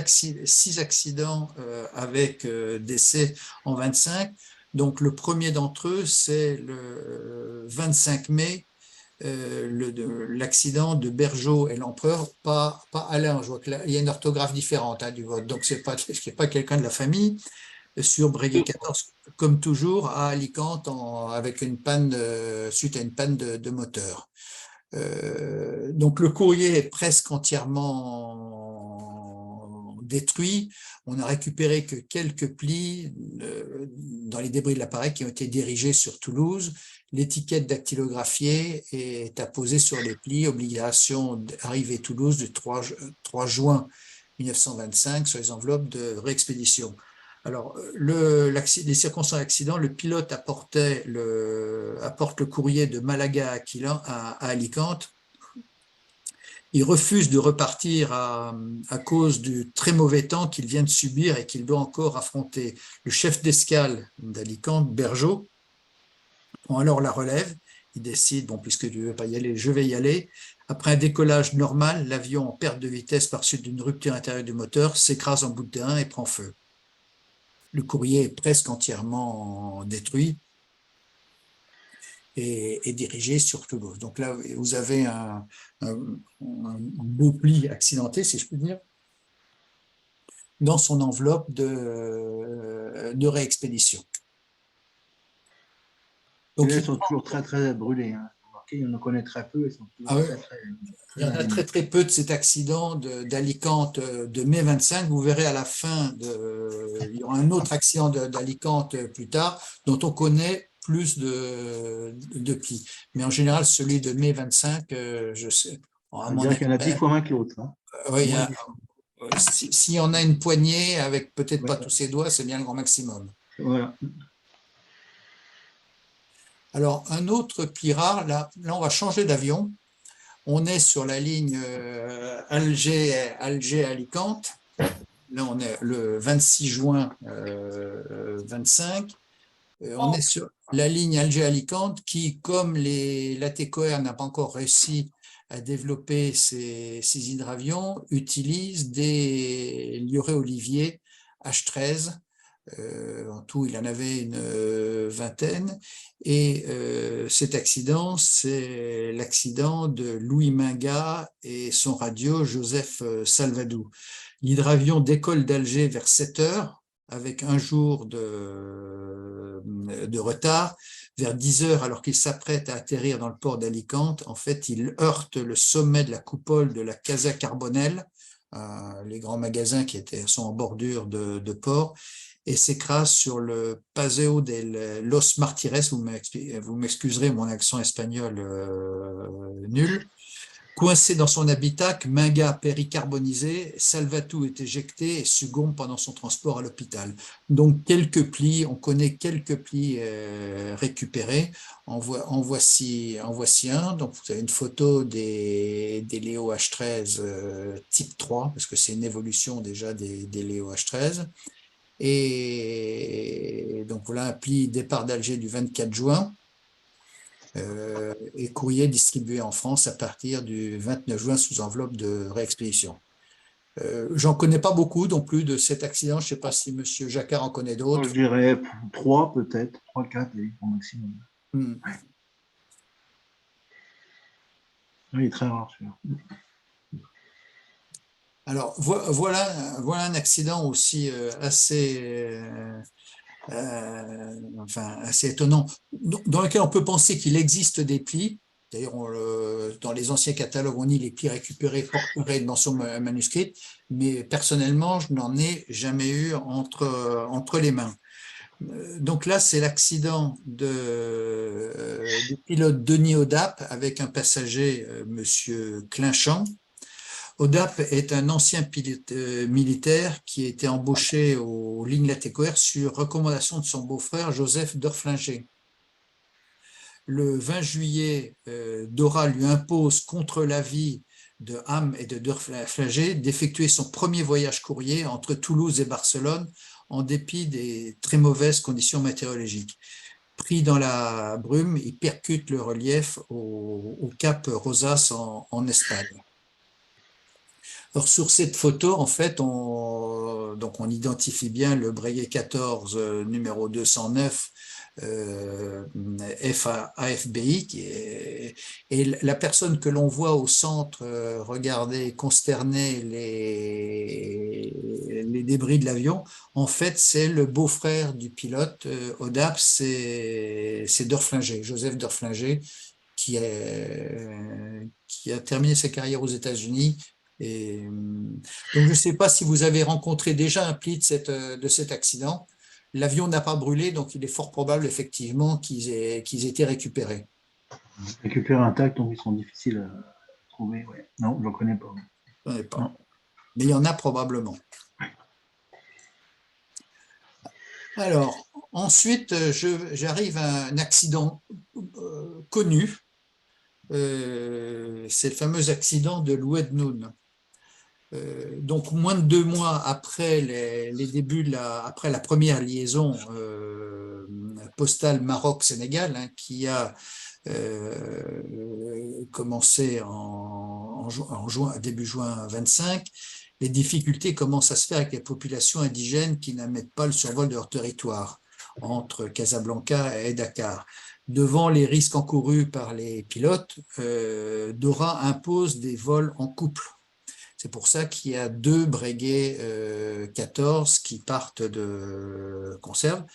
accidents avec décès en 25. Donc, le premier d'entre eux, c'est le 25 mai, l'accident de Bergeau et l'Empereur, pas Alain. Je vois qu'il y a une orthographe différente du vote. Donc, ce n'est pas quelqu'un de la famille. Sur Breguet 14, comme toujours, à Alicante, avec une panne, suite à une panne de moteur. Donc, le courrier est presque entièrement détruit. On n'a récupéré que quelques plis dans les débris de l'appareil qui ont été dirigés sur Toulouse. L'étiquette dactylographiée est apposée sur les plis, obligation d'arriver Toulouse du 3 juin 1925 sur les enveloppes de réexpédition. Alors, les circonstances d'accident, le pilote apporte le courrier de Malaga à Alicante. Il refuse de repartir à cause du très mauvais temps qu'il vient de subir et qu'il doit encore affronter. Le chef d'escale d'Alicante, Bergeau, prend alors la relève. Il décide, bon, puisque tu ne veux pas y aller, je vais y aller. Après un décollage normal, l'avion en perte de vitesse par suite d'une rupture intérieure du moteur s'écrase en bout de terrain et prend feu. Le courrier est presque entièrement détruit et dirigé sur Toulouse. Donc là, vous avez un beau pli accidenté, si je puis dire, dans son enveloppe de réexpédition. Donc, Elles sont toujours très, très brûlées. Hein. On en connaît très peu. Elles sont toujours il y en a très, très peu de cet accident d'Alicante de mai 25. Vous verrez à la fin, il y aura un autre accident d'Alicante plus tard, dont on connaît plus de plis. Mais en général, celui de mai 25, je sais. On dirait qu'il y en a 10 fois moins que l'autre. Hein. Oui, s'il y en a une poignée avec peut-être pas tous ses doigts, c'est bien le grand maximum. Voilà. Alors, un autre pli rare, là on va changer d'avion. On est sur la ligne Alger-Alicante. Là, on est le 26 juin 25. On est sur la ligne Alger-Alicante qui, comme l'ATCOR n'a pas encore réussi à développer ses hydravions, utilise des livrets Olivier H13. En tout, il en avait une vingtaine. Et cet accident, c'est l'accident de Louis Minga et son radio Joseph Salvadou. L'hydravion décolle d'Alger vers 7 heures avec un jour de retard. Vers 10 heures, alors qu'il s'apprête à atterrir dans le port d'Alicante, en fait, il heurte le sommet de la coupole de la Casa Carbonel, les grands magasins qui sont en bordure de port, et s'écrase sur le Paseo de Los Martires. Vous m'excuserez mon accent espagnol nul. Coincé dans son habitacle, Minga péricarbonisé, Salvatou est éjecté et succombe pendant son transport à l'hôpital. Donc quelques plis, on connaît quelques plis récupérés. En voici un. Donc vous avez une photo des Léo H13 type 3, parce que c'est une évolution déjà des Léo H13. Et donc voilà un pli départ d'Alger du 24 juin. Et courrier distribué en France à partir du 29 juin sous enveloppe de réexpédition. J'en connais pas beaucoup non plus de cet accident. Je ne sais pas si M. Jacquard en connaît d'autres. Je dirais 3 peut-être, 3-4 au maximum. Oui, très rare celui-là. Alors voilà un accident aussi assez étonnant, dans lequel on peut penser qu'il existe des plis. D'ailleurs, dans les anciens catalogues, on dit les plis récupérés porteraient une mention manuscrite, mais personnellement, je n'en ai jamais eu entre les mains. Donc là, c'est l'accident du pilote Denis Audap avec un passager, Monsieur Clinchamp. Audap est un ancien pilote militaire qui a été embauché aux lignes Latécoère sur recommandation de son beau-frère Joseph Dorflinger. Le 20 juillet, Dora lui impose, contre l'avis de Ham et de Dorflinger, d'effectuer son premier voyage courrier entre Toulouse et Barcelone en dépit des très mauvaises conditions météorologiques. Pris dans la brume, il percute le relief au cap Rosas en Espagne. Alors, sur cette photo, en fait, on identifie bien le Breguet 14 numéro 209 AFBI et la personne que l'on voit au centre regarder consterner les débris de l'avion, en fait, c'est le beau-frère du pilote Audap, c'est Dorflinger, Joseph Dorflinger, qui a terminé sa carrière aux États-Unis. Et donc, je ne sais pas si vous avez rencontré déjà un pli de cet accident. L'avion n'a pas brûlé, donc il est fort probable effectivement qu'ils aient été récupérés. Récupérer intact, donc ils sont difficiles à trouver. Ouais. Non, je ne connais pas. Je ne connais pas. mais il y en a probablement. Alors, ensuite, j'arrive à un accident connu. C'est le fameux accident de l'Oued Noun. Donc, moins de 2 mois après les débuts, après la première liaison postale Maroc-Sénégal, hein, qui a commencé en début juin 25, les difficultés commencent à se faire avec les populations indigènes qui n'admettent pas le survol de leur territoire entre Casablanca et Dakar. Devant les risques encourus par les pilotes, Dora impose des vols en couple. C'est pour ça qu'il y a 2 Breguet 14 qui partent de conserve.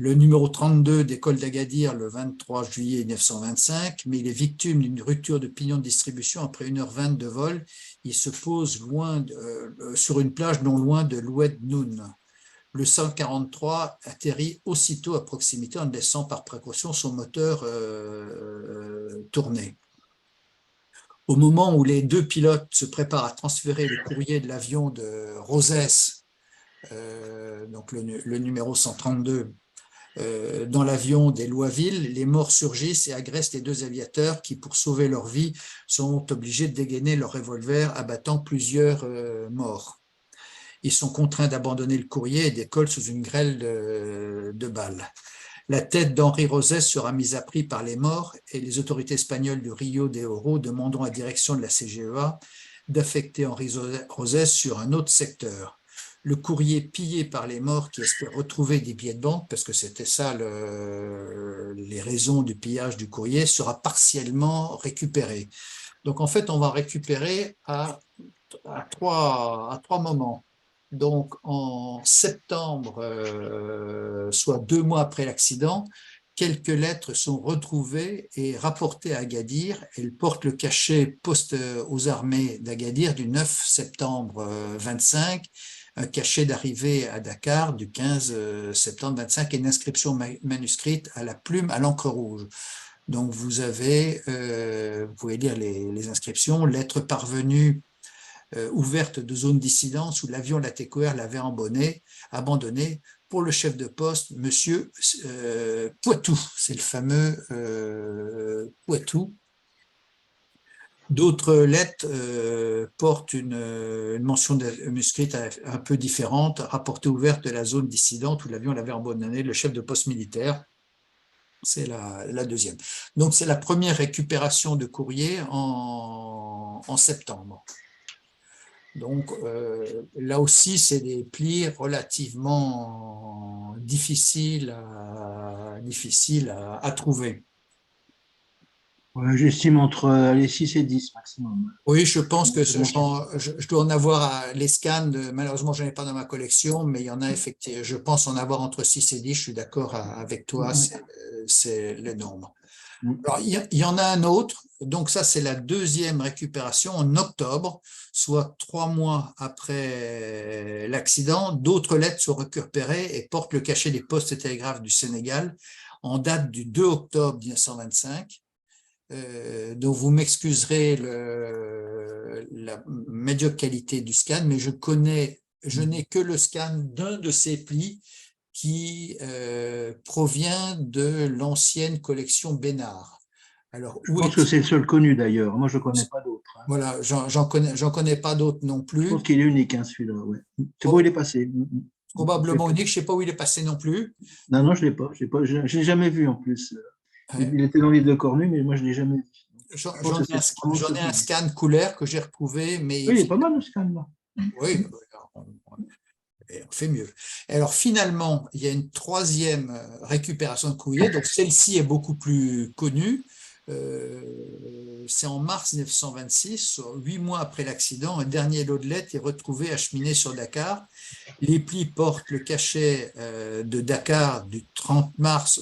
Le numéro 32 décolle d'Agadir le 23 juillet 1925, mais il est victime d'une rupture de pignon de distribution après 1h20 de vol. Il se pose sur une plage non loin de l'Oued Noun. Le 143 atterrit aussitôt à proximité en laissant par précaution son moteur tourner. Au moment où les 2 pilotes se préparent à transférer le courrier de l'avion de Rosès, donc le numéro 132, dans l'avion des Loisville, les morts surgissent et agressent les 2 aviateurs qui, pour sauver leur vie, sont obligés de dégainer leur revolver, abattant plusieurs morts. Ils sont contraints d'abandonner le courrier et décollent sous une grêle de balles. La tête d'Henri Rosès sera mise à prix par les morts et les autorités espagnoles du Rio de Oro demanderont à la direction de la CGEA d'affecter Henri Rosès sur un autre secteur. Le courrier pillé par les morts qui espèrent retrouver des billets de banque, parce que c'était ça les raisons du pillage du courrier, sera partiellement récupéré. Donc en fait, on va récupérer à trois moments. Donc en septembre, soit 2 mois après l'accident, quelques lettres sont retrouvées et rapportées à Agadir. Elles portent le cachet poste aux armées d'Agadir du 9 septembre 25, un cachet d'arrivée à Dakar du 15 septembre 25 et une inscription manuscrite à la plume à l'encre rouge. Donc vous avez, vous pouvez lire les inscriptions, lettres parvenues ouverte de zone dissidence où l'avion Latécoère l'avait abandonné pour le chef de poste, monsieur Poitou. C'est le fameux Poitou. D'autres lettres portent une mention manuscrite un peu différente, rapportée ouverte de la zone dissidente où l'avion l'avait abandonné, le chef de poste militaire. C'est la deuxième. Donc, c'est la première récupération de courrier en septembre. Donc, là aussi, c'est des plis relativement difficiles à trouver. Ouais, j'estime entre les 6 et 10 maximum. Oui, je pense que je dois en avoir les scans. Malheureusement, je n'en ai pas dans ma collection, mais il y en a effectivement. Je pense en avoir entre 6 et 10. Je suis d'accord avec toi, c'est le nombre. Alors, il y en a un autre. Donc, ça, c'est la deuxième récupération en octobre, soit 3 mois après l'accident. D'autres lettres sont récupérées et portent le cachet des postes et télégraphes du Sénégal en date du 2 octobre 1925. Donc, vous m'excuserez la médiocre qualité du scan, mais je n'ai que le scan d'un de ces plis qui provient de l'ancienne collection Bénard. Alors, je pense que c'est le seul connu d'ailleurs. Moi, je ne connais pas d'autres. Hein. Voilà, j'en connais pas d'autres non plus. Je pense qu'il est unique, hein, celui-là. Ouais. C'est où il est passé. Probablement unique. Je ne sais pas où il est passé non plus. Non, je ne l'ai pas. Je ne l'ai jamais vu en plus. Il était dans l'île de Cornu, mais moi, je ne l'ai jamais vu. J'en ai un scan couleur que j'ai retrouvé. Mais oui, il est pas mal le scan là. Oui, on fait mieux. Alors finalement, il y a une troisième récupération de courrier. Donc celle-ci est beaucoup plus connue. C'est en mars 1926, 8 mois après l'accident, un dernier lot de lettres est retrouvé acheminé sur Dakar. Les plis portent le cachet de Dakar du 30 mars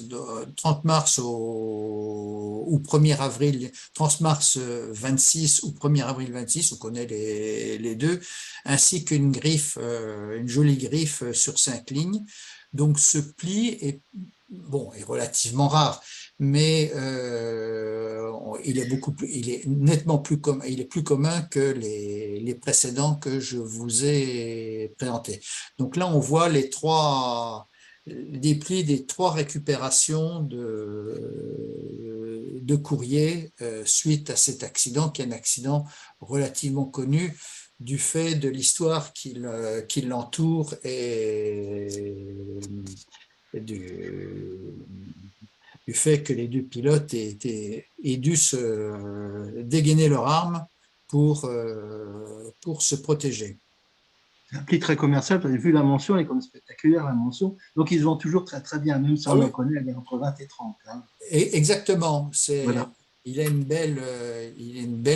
au 1er avril, 30 mars 26 ou 1er avril 26, on connaît les deux, ainsi qu'une griffe, une jolie griffe sur 5 lignes. Donc ce pli est relativement rare, mais il est nettement plus commun, il est plus commun que les précédents que je vous ai présentés. Donc là, on voit des plis des 3 récupérations de courrier suite à cet accident, qui est un accident relativement connu du fait de l'histoire qui l'entoure et du fait que les 2 pilotes aient dû se dégainer leurs armes pour se protéger. C'est un pli très commercial, parce que vu la mention, elle est comme spectaculaire, la mention. Donc, ils se vendent toujours très, très bien, même si on oui. en connaît, elle est entre 20 et 30. Hein. Exactement. Voilà. Il a une belle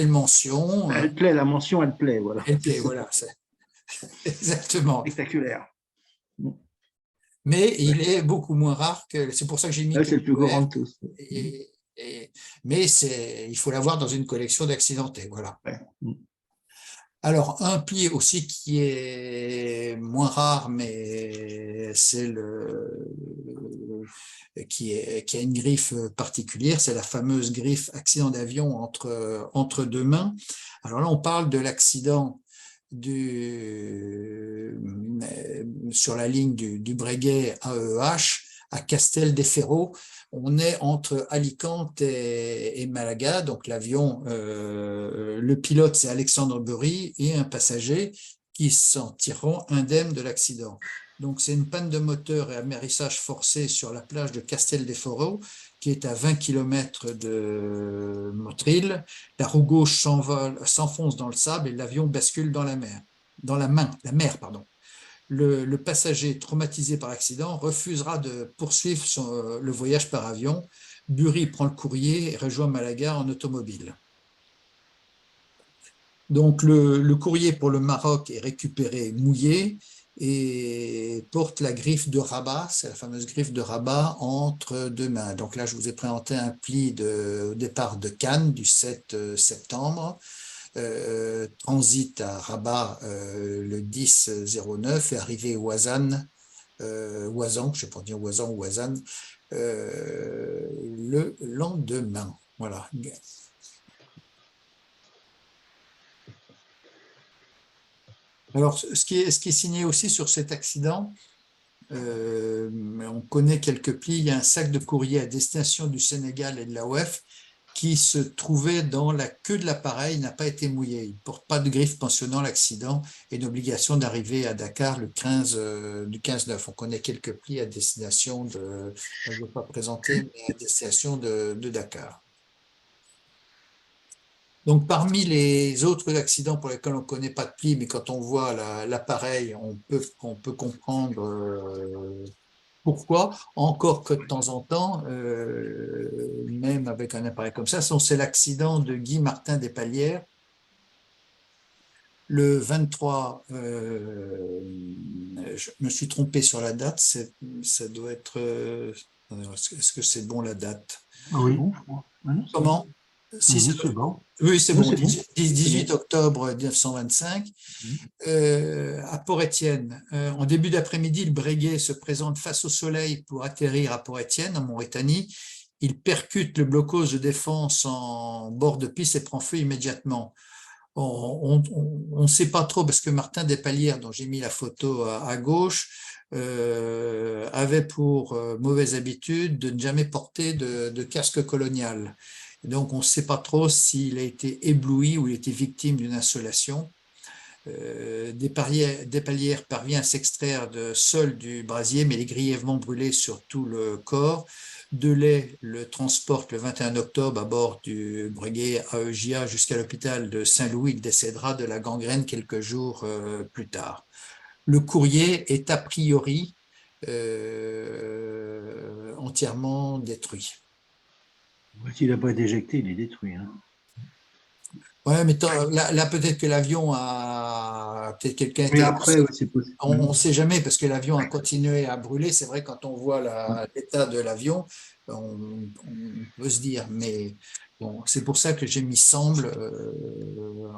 mention. Elle plaît, la mention, elle plaît. Voilà. Elle plaît, voilà. Exactement. Spectaculaire. Mais il est beaucoup moins rare que. C'est pour ça que j'ai mis. C'est le plus grand de tous. Mais il faut l'avoir dans une collection d'accidentés. Voilà. Ouais. Alors, un pli aussi qui est moins rare, mais c'est qui a une griffe particulière, c'est la fameuse griffe accident d'avion entre 2 mains. Alors là, on parle de l'accident sur la ligne du Breguet AEH à Casteldefferro. On est entre Alicante et Malaga, donc l'avion, le pilote c'est Alexandre Bury et un passager qui s'en tireront indemnes de l'accident. Donc c'est une panne de moteur et amérissage forcé sur la plage de Casteldefferro, qui est à 20 km de Motril. La roue gauche s'enfonce dans le sable et l'avion bascule dans la mer. La mer, pardon. Le passager traumatisé par l'accident refusera de poursuivre le voyage par avion. Bury prend le courrier et rejoint Malaga en automobile. Donc le courrier pour le Maroc est récupéré mouillé et porte la griffe de Rabat, c'est la fameuse griffe de Rabat entre 2 mains. Donc là, je vous ai présenté un pli au départ de Cannes du 7 septembre. Transit à Rabat le 10-09 et arrivé Ouazan, je ne sais pas dire Ouazan ou Ouazan, le lendemain. Voilà. Alors, ce qui est signé aussi sur cet accident, on connaît quelques plis, il y a un sac de courrier à destination du Sénégal et de la OEF qui se trouvait dans la queue de l'appareil, n'a pas été mouillé. Il ne porte pas de griffe mentionnant l'accident et une obligation d'arriver à Dakar du 15-9. On connaît quelques plis à destination je ne vais pas présenter, mais à destination de Dakar. Donc, parmi les autres accidents pour lesquels on ne connaît pas de pli, mais quand on voit l'appareil, on peut comprendre pourquoi, encore que de temps en temps, même avec un appareil comme ça, c'est l'accident de Guy Martin Despalières, le 23, je me suis trompé sur la date, ça doit être, est-ce que c'est bon la date? Oui. Comment? Si, c'est bon. Oui, c'est bon, c'est bon. 18 octobre 1925. À Port-Étienne, en début d'après-midi, le Breguet se présente face au soleil pour atterrir à Port-Étienne, en Mauritanie. Il percute le blocos de défense en bord de piste et prend feu immédiatement. On ne sait pas trop, parce que Martin Despalières, dont j'ai mis la photo à gauche, avait pour mauvaise habitude de ne jamais porter de casque colonial. Donc, on ne sait pas trop s'il a été ébloui ou il était victime d'une insolation. Despalières parvient à s'extraire seul du brasier, mais il est grièvement brûlé sur tout le corps. Delay le transporte le 21 octobre à bord du Breguet AEJA jusqu'à l'hôpital de Saint-Louis. Il décédera de la gangrène quelques jours plus tard. Le courrier est a priori entièrement détruit. S'il n'a pas été éjecté, il est détruit. Hein. Ouais, mais là peut-être que l'avion a. Peut-être quelqu'un. Mais après, c'est possible. On ne sait jamais parce que l'avion a continué à brûler. C'est vrai, quand on voit l'état de l'avion, on peut se dire. Mais bon, c'est pour ça que j'ai mis semble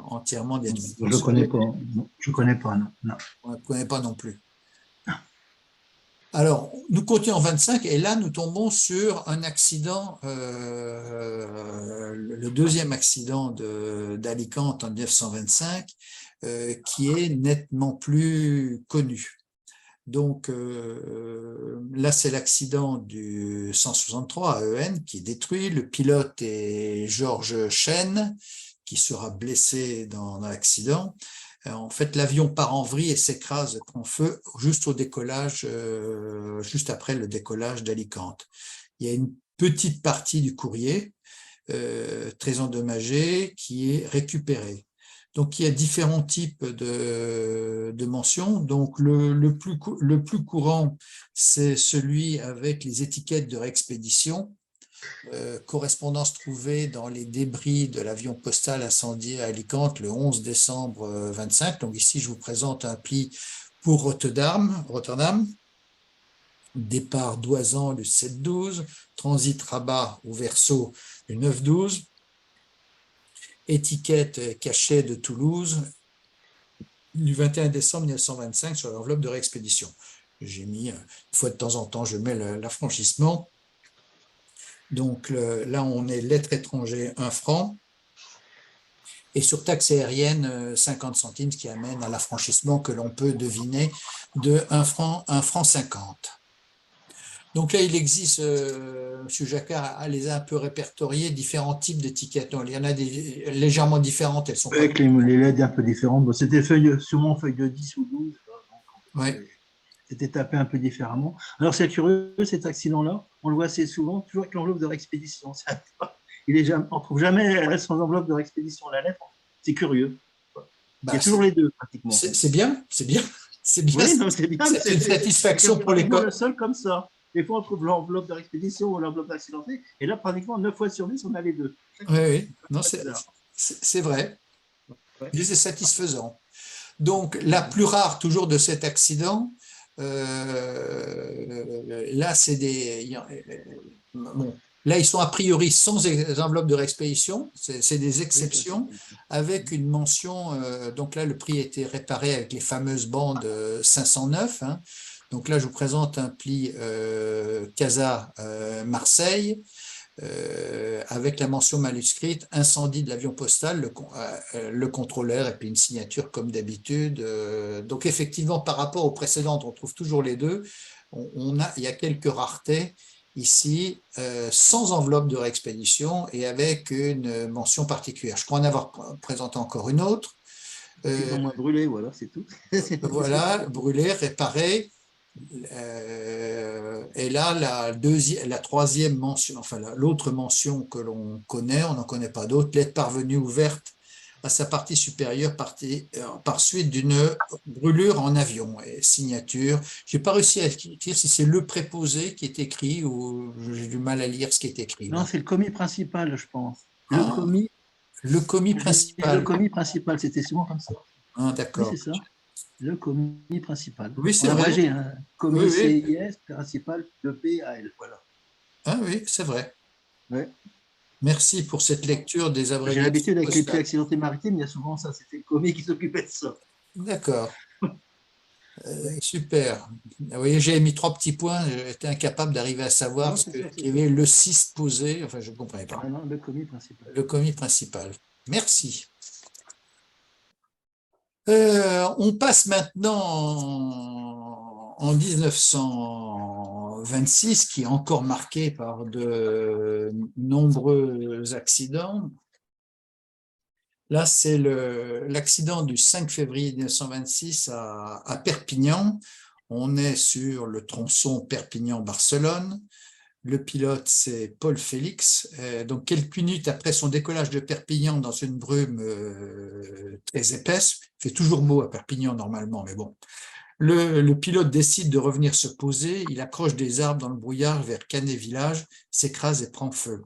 entièrement détruit. Je ne connais pas. Je ne connais pas, non. On ne connaît pas non plus. Alors, nous continuons en 25 et là, nous tombons sur un accident, le le deuxième accident d'Alicante en 1925, qui est nettement plus connu. Donc là, c'est l'accident du 163 à Eupen qui est détruit. Le pilote est Georges Chêne, qui sera blessé dans l'accident. En fait, l'avion part en vrille et s'écrase, prend feu juste au décollage, juste après le décollage d'Alicante. Il y a une petite partie du courrier très endommagée qui est récupérée. Donc, il y a différents types de mentions. Donc, le plus courant, c'est celui avec les étiquettes de réexpédition. Correspondance trouvée dans les débris de l'avion postal incendié à Alicante le 11 décembre 25. Donc, ici, je vous présente un pli pour Rotterdam. Départ d'Oisan le 7-12, transit Rabat au Verseau le 9-12. Étiquette cachée de Toulouse du 21 décembre 1925 sur l'enveloppe de réexpédition. J'ai mis, une fois de temps en temps, je mets l'affranchissement. Donc là, on est lettre étrangère 1 franc. Et sur taxe aérienne, 50 centimes, ce qui amène à l'affranchissement que l'on peut deviner de 1 franc 50. Donc là, il existe, M. Jacquard les a un peu répertoriés, différents types d'étiquettes. Il y en a des légèrement différentes. Elles sont Avec les LED un peu différentes. Bon, c'était sûrement feuille de 10 ou 12. Ouais. C'était tapé un peu différemment. Alors, c'est curieux, cet accident-là. On le voit assez souvent, toujours avec l'enveloppe de réexpédition. On ne trouve jamais sans enveloppe de réexpédition la lettre. C'est curieux. Il y a toujours les deux, pratiquement. C'est bien, c'est bien. C'est bien. Oui, c'est bien. C'est une satisfaction pour l'école. Le seul comme ça. Des fois, on trouve l'enveloppe de réexpédition ou l'enveloppe d'accidenté. Et là, pratiquement 9 fois sur 10, on a les deux. Oui. Non, c'est vrai. Ouais. C'est satisfaisant. Donc, la plus rare, toujours, de cet accident, là, c'est des... Bon, là, ils sont a priori sans enveloppe de réexpédition. C'est des exceptions avec une mention. Donc là, le prix a été réparé avec les fameuses bandes 509. Hein. Donc là, je vous présente un pli Casa Marseille avec la mention manuscrite incendie de l'avion postal, le contrôleur et puis une signature comme d'habitude. Donc effectivement, par rapport aux précédentes, on trouve toujours les deux. Il y a quelques raretés ici, sans enveloppe de réexpédition et avec une mention particulière. Je crois en avoir présenté encore une autre. Ils ont moins brûlé, voilà, c'est tout. Voilà, brûlé, réparé. Et là, la troisième mention, enfin l'autre mention que l'on connaît, on n'en connaît pas d'autre, lettre parvenue ouverte à sa partie supérieure par suite d'une brûlure en avion et signature. Je n'ai pas réussi à écrire si c'est le préposé qui est écrit ou j'ai du mal à lire ce qui est écrit. Non, c'est le commis principal, je pense. Le commis principal. Le commis principal, c'était souvent comme ça. Ah, d'accord. Oui, c'est ça. Le commis principal. Oui, c'est vrai. J'ai un commis CIS principal de PAL. Voilà. Ah oui, c'est vrai. Ouais. Merci pour cette lecture des abréviations. J'ai l'habitude avec les petits accidentés maritimes, il y a souvent ça. C'était le commis qui s'occupait de ça. D'accord. Super. Vous voyez, j'ai mis 3 petits points. J'étais incapable d'arriver à savoir qu'il y avait le 6 posé. Enfin, je ne comprenais pas. Non, le commis principal. Le commis principal. Merci. On passe maintenant en 1926, qui est encore marqué par de nombreux accidents. Là, c'est l'accident du 5 février 1926 à Perpignan. On est sur le tronçon Perpignan-Barcelone. Le pilote, c'est Paul Félix. Donc, quelques minutes après son décollage de Perpignan dans une brume très épaisse, il fait toujours beau à Perpignan normalement, mais bon. Le pilote décide de revenir se poser. Il accroche des arbres dans le brouillard vers Canet-Village, s'écrase et prend feu.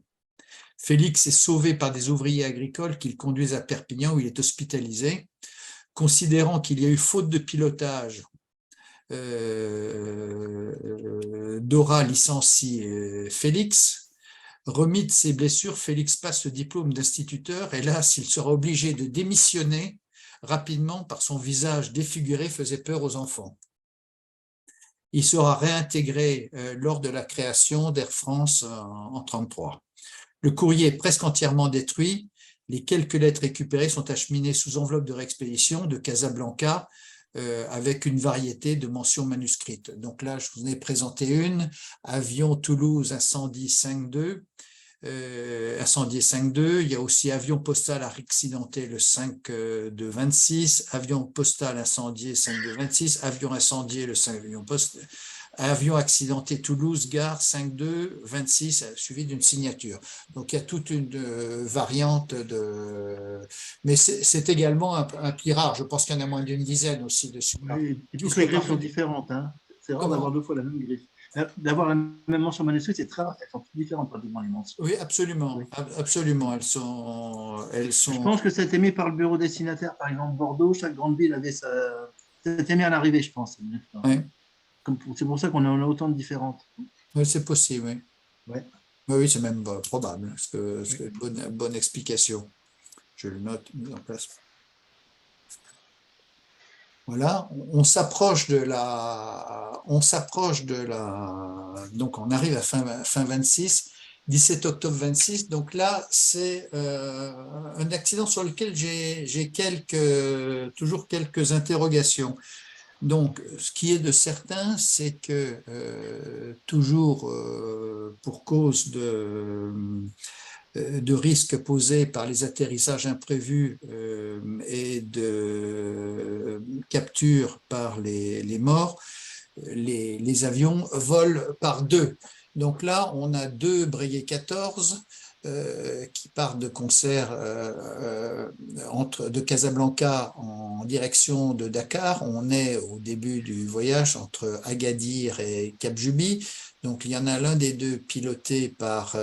Félix est sauvé par des ouvriers agricoles qui le conduisent à Perpignan où il est hospitalisé. Considérant qu'il y a eu faute de pilotage, Dora licencie Félix. Remis de ses blessures, Félix passe le diplôme d'instituteur. Hélas, il sera obligé de démissionner rapidement par son visage défiguré faisait peur aux enfants. Il sera réintégré lors de la création d'Air France en 1933. Le courrier est presque entièrement détruit. Les quelques lettres récupérées sont acheminées sous enveloppe de réexpédition de Casablanca avec une variété de mentions manuscrites. Donc là, je vous en ai présenté une. Avion Toulouse incendie 5-2. Incendié 5-2, il y a aussi avion postal accidenté le 5-2-26, avion postal incendié 5-2-26, avion incendié le 5 avion accidenté Toulouse, gare 5-2-26, suivi d'une signature. Donc il y a toute une variante de... Mais c'est également un pli rare, je pense qu'il y en a moins d'une dizaine aussi dessus. Oui, et toutes les griffes sont différentes. Hein. C'est rare d'avoir 2 fois la même griffe. D'avoir la même mention manuscrite, c'est très rare. Elles sont toutes différentes pratiquement, les mentions. Oui, absolument. Oui. Absolument. Elles sont... Je pense que ça a été mis par le bureau destinataire. Par exemple, Bordeaux, chaque grande ville avait ça. Ça a été mis à l'arrivée, je pense. Oui. C'est pour ça qu'on a autant de différentes. Oui, c'est possible, oui. Ouais. Oui, c'est même probable. Bonne explication. Je le note, mise en place. Voilà, on s'approche de la, donc on arrive à fin 26, 17 octobre 26. Donc là, c'est un accident sur lequel j'ai toujours quelques interrogations. Donc, ce qui est de certain, c'est que toujours pour cause de risques posés par les atterrissages imprévus et de capture par les morts, les avions volent par deux. Donc là, on a 2 Breguet 14 qui partent de concert de Casablanca en direction de Dakar. On est au début du voyage entre Agadir et Cap Juby. Donc il y en a l'un des deux piloté par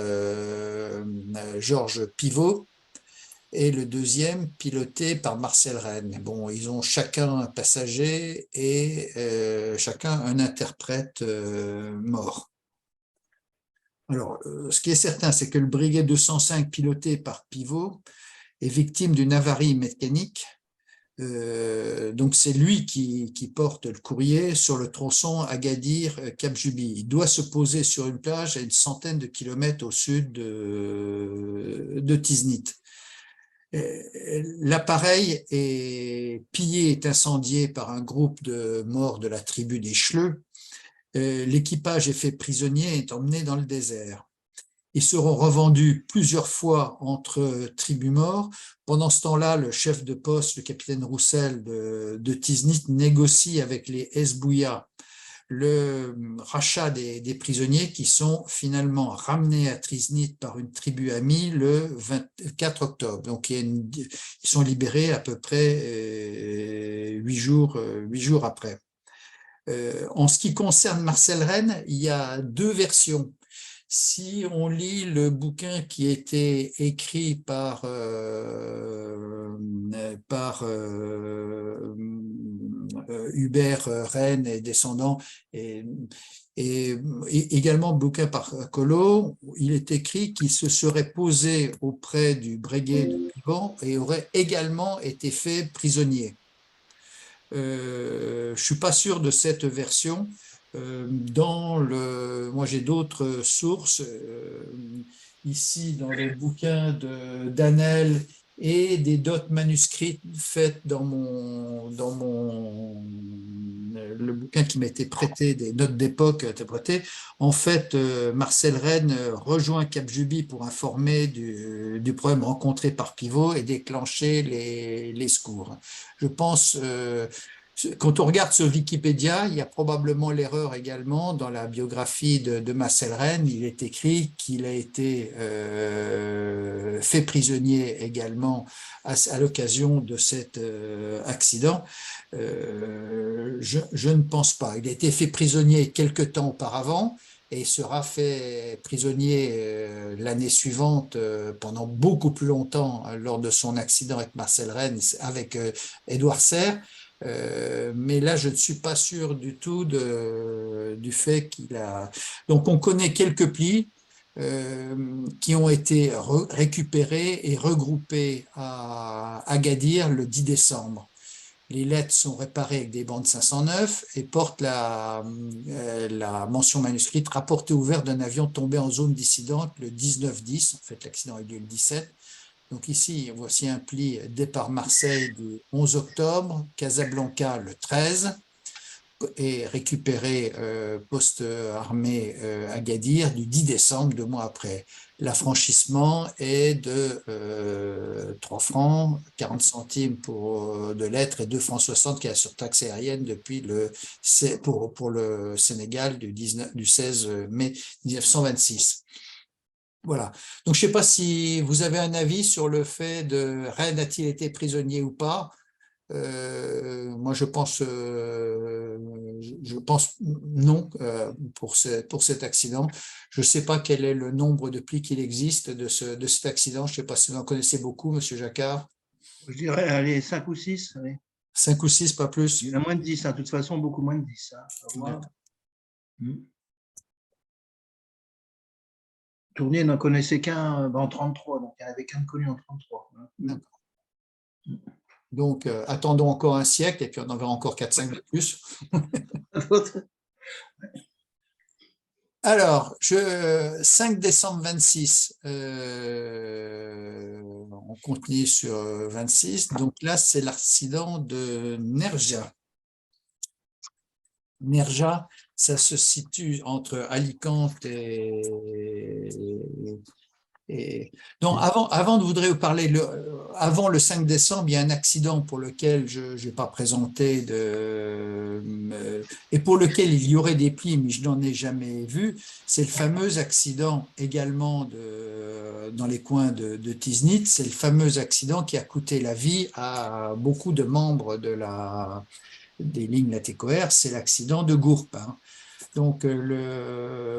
Georges Pivot et le deuxième piloté par Marcel Rennes. Bon, ils ont chacun un passager et chacun un interprète mort. Alors, ce qui est certain, c'est que le Breguet 205 piloté par Pivot est victime d'une avarie mécanique. Donc, c'est lui qui porte le courrier sur le tronçon Agadir-Cap Juby. Il doit se poser sur une plage à une centaine de kilomètres au sud de Tiznit. L'appareil est pillé, est incendié par un groupe de morts de la tribu des Chleux. L'équipage est fait prisonnier et est emmené dans le désert. Ils seront revendus plusieurs fois entre tribus morts. Pendant ce temps-là, le chef de poste, le capitaine Roussel de Tiznit, négocie avec les Hezbouya le rachat des prisonniers qui sont finalement ramenés à Tiznit par une tribu amie le 24 octobre. Donc, ils sont libérés à peu près 8 jours après. En ce qui concerne Marcel Rennes, il y a 2 versions. Si on lit le bouquin qui a été écrit par Hubert Rennes et descendants, et également le bouquin par Collot, il est écrit qu'il se serait posé auprès du Breguet de Pivot et aurait également été fait prisonnier. Je ne suis pas sûr de cette version. Moi, j'ai d'autres sources. Ici, dans le bouquin d'Annel et des notes manuscrites faites dans le bouquin qui m'a été prêté, des notes d'époque interprétées. En fait, Marcel Rennes rejoint Cap Juby pour informer du problème rencontré par Pivot et déclencher les secours. Je pense... quand on regarde sur Wikipédia, il y a probablement l'erreur également dans la biographie de Marcel Rennes. Il est écrit qu'il a été fait prisonnier également à l'occasion de cet accident. Je ne pense pas. Il a été fait prisonnier quelque temps auparavant et sera fait prisonnier l'année suivante pendant beaucoup plus longtemps lors de son accident avec Marcel Rennes, avec Édouard Serre. Mais là, je ne suis pas sûr du tout du fait qu'il a... Donc, on connaît quelques plis qui ont été récupérés et regroupés à Agadir le 10 décembre. Les lettres sont réparées avec des bandes 509 et portent la mention manuscrite rapporté ouvert d'un avion tombé en zone dissidente le 19-10. En fait, l'accident a eu lieu le 17. Donc ici, voici un pli départ Marseille du 11 octobre, Casablanca le 13 et récupéré poste armé Agadir du 10 décembre, 2 mois après. L'affranchissement est de 3 francs, 40 centimes de lettres et 2 francs 60 qui est la surtaxe aérienne depuis pour le Sénégal du 16 mai 1926. Voilà. Donc, je ne sais pas si vous avez un avis sur le fait de Rennes a-t-il été prisonnier ou pas. Moi, je pense non pour cet accident. Je ne sais pas quel est le nombre de plis qu'il existe de cet accident. Je ne sais pas si vous en connaissez beaucoup, Monsieur Jacquard. Je dirais, allez, 5 ou 6. Allez. 5 ou 6, pas plus. Il y en a moins de 10, hein. De toute façon, beaucoup moins de 10. Hein. Tournier n'en connaissait qu'un en 33, donc il n'y en avait qu'un de connu en 33. D'accord. Donc, attendons encore un siècle et puis on en verra encore 4-5 de plus. Alors, 5 décembre 26, on continue sur 26. Donc là, c'est l'accident de Nerja. Nerja, ça se situe entre Alicante Donc, avant de voudrais vous parler, avant le 5 décembre, il y a un accident pour lequel je n'ai pas présenté et pour lequel il y aurait des plis, mais je n'en ai jamais vu. C'est le fameux accident également dans les coins de Tiznit. C'est le fameux accident qui a coûté la vie à beaucoup de membres des lignes Latécoère. C'est l'accident de Gourp. Hein. Donc,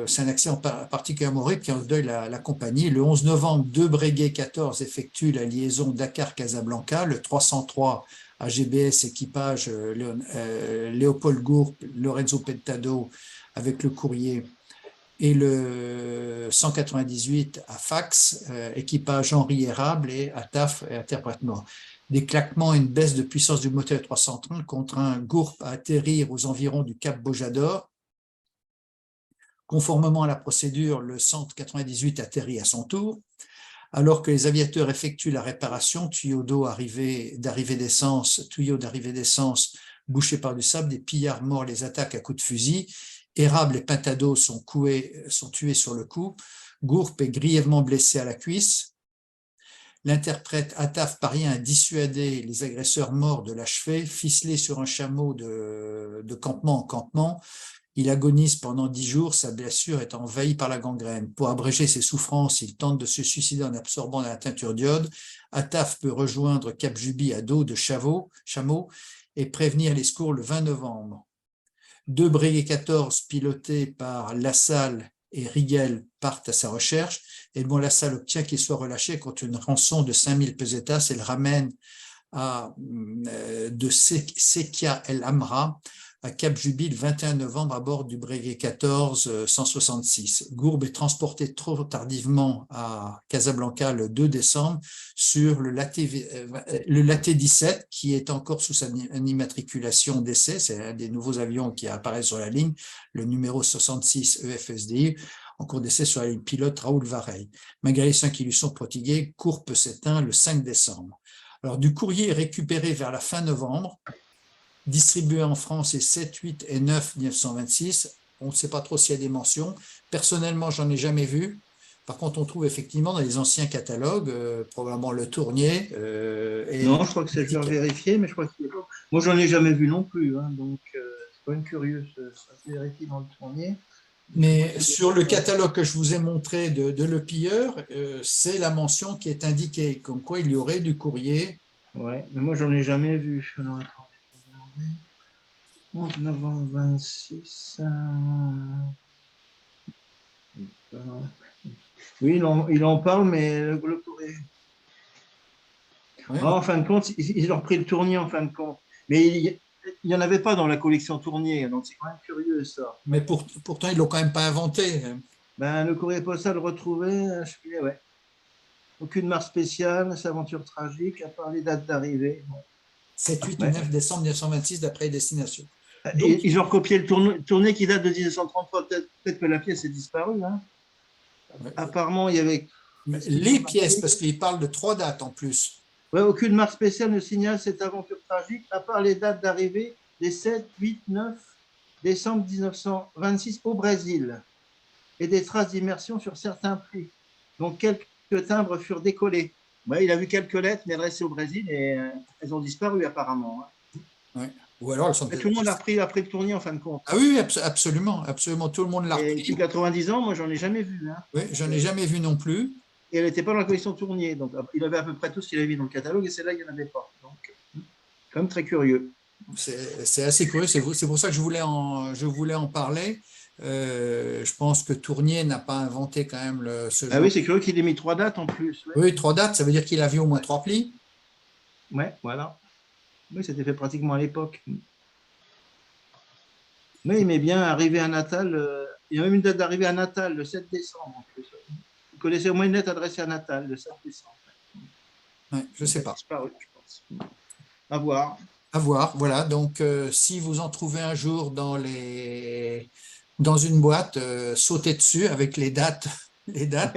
c'est un accident particulièrement horrible qui endeuille la compagnie. Le 11 novembre, 2 Breguet 14 effectuent la liaison Dakar-Casablanca. Le 303 AGBS équipage Léopold Gourp, Lorenzo Pentado avec le courrier. Et le 198 à Fax, équipage Henri Érable et Ataf et interprète mort. Des claquements et une baisse de puissance du moteur 330 contraint Gourp à atterrir aux environs du Cap Bojador. Conformément à la procédure, le 198 atterrit à son tour. Alors que les aviateurs effectuent la réparation, tuyaux d'arrivée d'essence bouchés par du sable, des pillards morts les attaquent à coups de fusil. Érable et Pintado sont tués sur le coup. Gourp est grièvement blessé à la cuisse. L'interprète Ataf parvient à dissuader les agresseurs morts de l'achever, ficelé sur un chameau de campement en campement. Il agonise pendant 10 jours, sa blessure est envahie par la gangrène. Pour abréger ses souffrances, il tente de se suicider en absorbant de la teinture d'iode. Ataf peut rejoindre Cap Juby à dos de chameau et prévenir les secours le 20 novembre. 2 Breguet 14 pilotés par Lassalle et Rigel partent à sa recherche. Edmond Lassalle obtient qu'il soit relâché contre une rançon de 5000 pesetas et le ramène de Sekia El Amra à Cap Juby le 21 novembre à bord du Breguet 14 166. Gourb est transporté trop tardivement à Casablanca le 2 décembre sur le Laté 17 qui est encore sous sa immatriculation d'essai. C'est un des nouveaux avions qui apparaissent sur la ligne, le numéro 66 EFSDI, en cours d'essai sur la ligne pilote Raoul Vareille. Malgré les 5 qui lui sont prodigués, Gourb s'éteint le 5 décembre. Alors, du courrier récupéré vers la fin novembre, distribué en France les 7, 8 et 9 1926. On ne sait pas trop s'il y a des mentions. Personnellement, j'en ai jamais vu. Par contre, on trouve effectivement dans les anciens catalogues, probablement le Tournier. Non, je crois que c'est déjà vérifié, mais je crois qu'il est pas. Moi, j'en ai jamais vu non plus. Hein, donc, c'est quand même curieux. Ça se vérifie dans le Tournier. Mais sur le catalogue que je vous ai montré de Le Pilleur, c'est la mention qui est indiquée, comme quoi il y aurait du courrier. Ouais, mais moi, j'en ai jamais vu. Alors, attends. 11 novembre 26. Oui, il en parle, mais le courrier. Ouais. En fin de compte, ils ont repris le Tournier en fin de compte. Mais il n'y en avait pas dans la collection Tournier, donc c'est quand même curieux ça. Mais pourtant, ils ne l'ont quand même pas inventé. Ben, le courrier postal retrouvé, aucune marque spéciale, c'est aventure tragique, à part les dates d'arrivée. Bon. 7, 8 Ouais. ou 9 décembre 1926 d'après Destination. Et ils ont recopié le tourné qui date de 1933. Peut-être que la pièce est disparue. Hein. Ouais. Apparemment, il y avait. Mais les pièces, parce qu'il parle de 3 dates en plus. Ouais, aucune marque spéciale ne signale cette aventure tragique, à part les dates d'arrivée des 7, 8, 9 décembre 1926 au Brésil et des traces d'immersion sur certains prix. Donc, quelques timbres furent décollés. Ouais, il a vu quelques lettres, mais adressées au Brésil, et elles ont disparu apparemment. Hein. Ouais. Ou alors elles sont Mais tout le monde a repris le tournier en fin de compte. Ah oui, absolument, absolument. Tout le monde l'a Et repris. depuis 90 ans, moi, j'en ai jamais vu. Hein. Oui, j'en ai jamais vu non plus. Et elle n'était pas dans la collection Tournier. Donc, il avait à peu près tout ce qu'il avait mis dans le catalogue, et celle-là, il n'y en avait pas. Donc, quand même très curieux. C'est assez curieux. C'est pour ça que je voulais en parler. Je pense que Tournier n'a pas inventé quand même ce Ah genre. oui, c'est curieux qu'il ait mis 3 dates en plus. Ouais. Oui, 3 dates, ça veut dire qu'il a vu au moins 3 plis. Ouais, voilà. Oui, c'était fait pratiquement à l'époque. Mais il aimait bien arriver à Natal. Il y a même une date d'arrivée à Natal, le 7 décembre. En plus. Vous connaissez au moins une lettre adressée à Natal, le 7 décembre. Ouais, je ne sais pas. Disparu, je pense. À voir. À voir. Voilà. Donc, si vous en trouvez un jour dans une boîte, sautez dessus avec les dates. Les dates.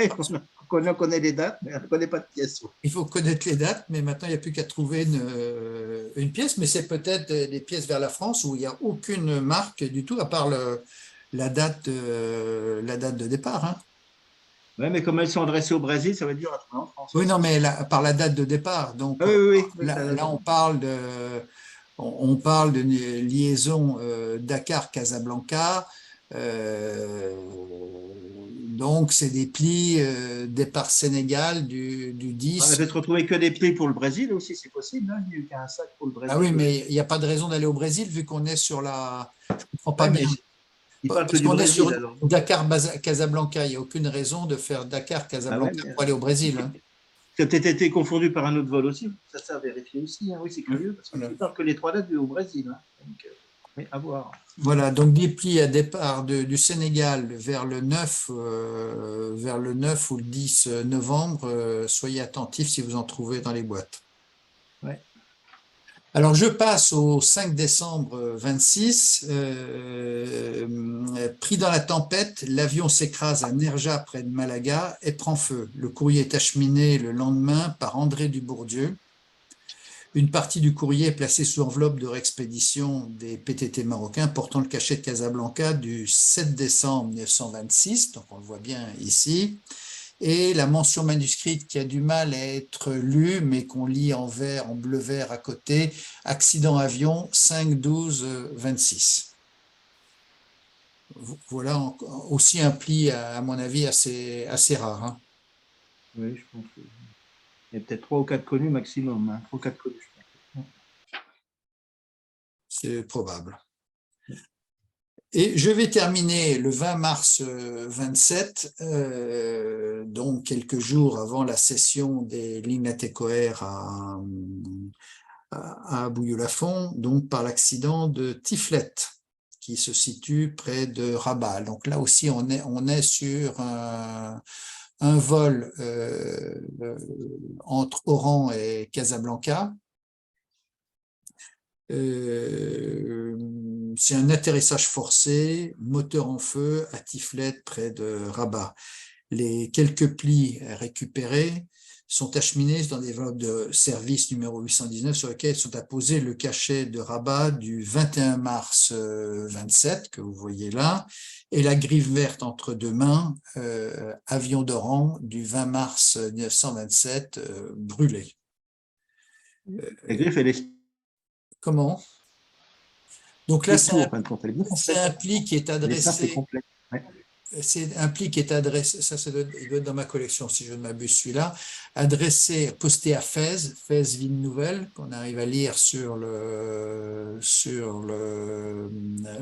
On connaît les dates, mais on ne connaît pas de pièces. Il faut connaître les dates, mais maintenant, il n'y a plus qu'à trouver une pièce. Mais c'est peut-être des pièces vers la France où il n'y a aucune marque du tout, à part la date de départ. Hein. Oui, mais comme elles sont adressées au Brésil, ça va être dur à trouver en France. Oui, non, mais par la date de départ. Donc, Ah, oui. là, on parle d'une liaison Dakar-Casablanca. Donc, c'est des plis départ Sénégal du 10. On a peut-être retrouvé que des plis pour le Brésil aussi, c'est possible. Hein. Il n'y a eu qu'un sac pour le Brésil. Ah oui, mais il n'y a pas de raison d'aller au Brésil vu qu'on est sur la. Je ne comprends pas bien. Il parle que Parce du qu'on est Brésil, sur alors. Dakar-Casablanca. Il n'y a aucune raison de faire Dakar-Casablanca pour aller au Brésil. Hein. Ça a peut-être été confondu par un autre vol aussi. Ça a vérifié aussi. Hein. Oui, c'est curieux parce qu'il parle que les 3 dates au Brésil. Hein. Donc, oui, à voir. Voilà, donc des plis à départ du Sénégal vers le 9 ou le 10 novembre. Soyez attentifs si vous en trouvez dans les boîtes. Ouais. Alors, je passe au 5 décembre 26. Pris dans la tempête, l'avion s'écrase à Nerja, près de Malaga, et prend feu. Le courrier est acheminé le lendemain par André Dubourdieu. Une partie du courrier est placée sous enveloppe de réexpédition des PTT marocains portant le cachet de Casablanca du 7 décembre 1926, donc on le voit bien ici, et la mention manuscrite qui a du mal à être lue, mais qu'on lit en vert, en bleu-vert à côté, accident avion 5-12-26. Voilà aussi un pli, à mon avis, assez rare. Hein. Oui, je pense. Il y a peut-être 3 ou 4 connus maximum. Hein. 3 ou 4 connus, je pense. C'est probable. Et je vais terminer le 20 mars 27, donc quelques jours avant la cession des lignes Latécoère à Bouillou-Lafont, donc par l'accident de Tiflet, qui se situe près de Rabat. Donc là aussi, on est sur un vol entre Oran et Casablanca. C'est un atterrissage forcé, moteur en feu à Tiflet près de Rabat. Les quelques plis récupérés sont acheminés dans des enveloppes de service numéro 819 sur lesquelles sont apposés le cachet de Rabat du 21 mars 27 que vous voyez là et la griffe verte entre deux mains, avion d'Oran du 20 mars 1927 brûlé. La griffe, elle est. Comment? Donc là, c'est un pli qui est adressé. Ouais. C'est un pli qui est adressé, il doit être dans ma collection si je ne m'abuse celui-là, posté à Fès, Ville Nouvelle, qu'on arrive à lire sur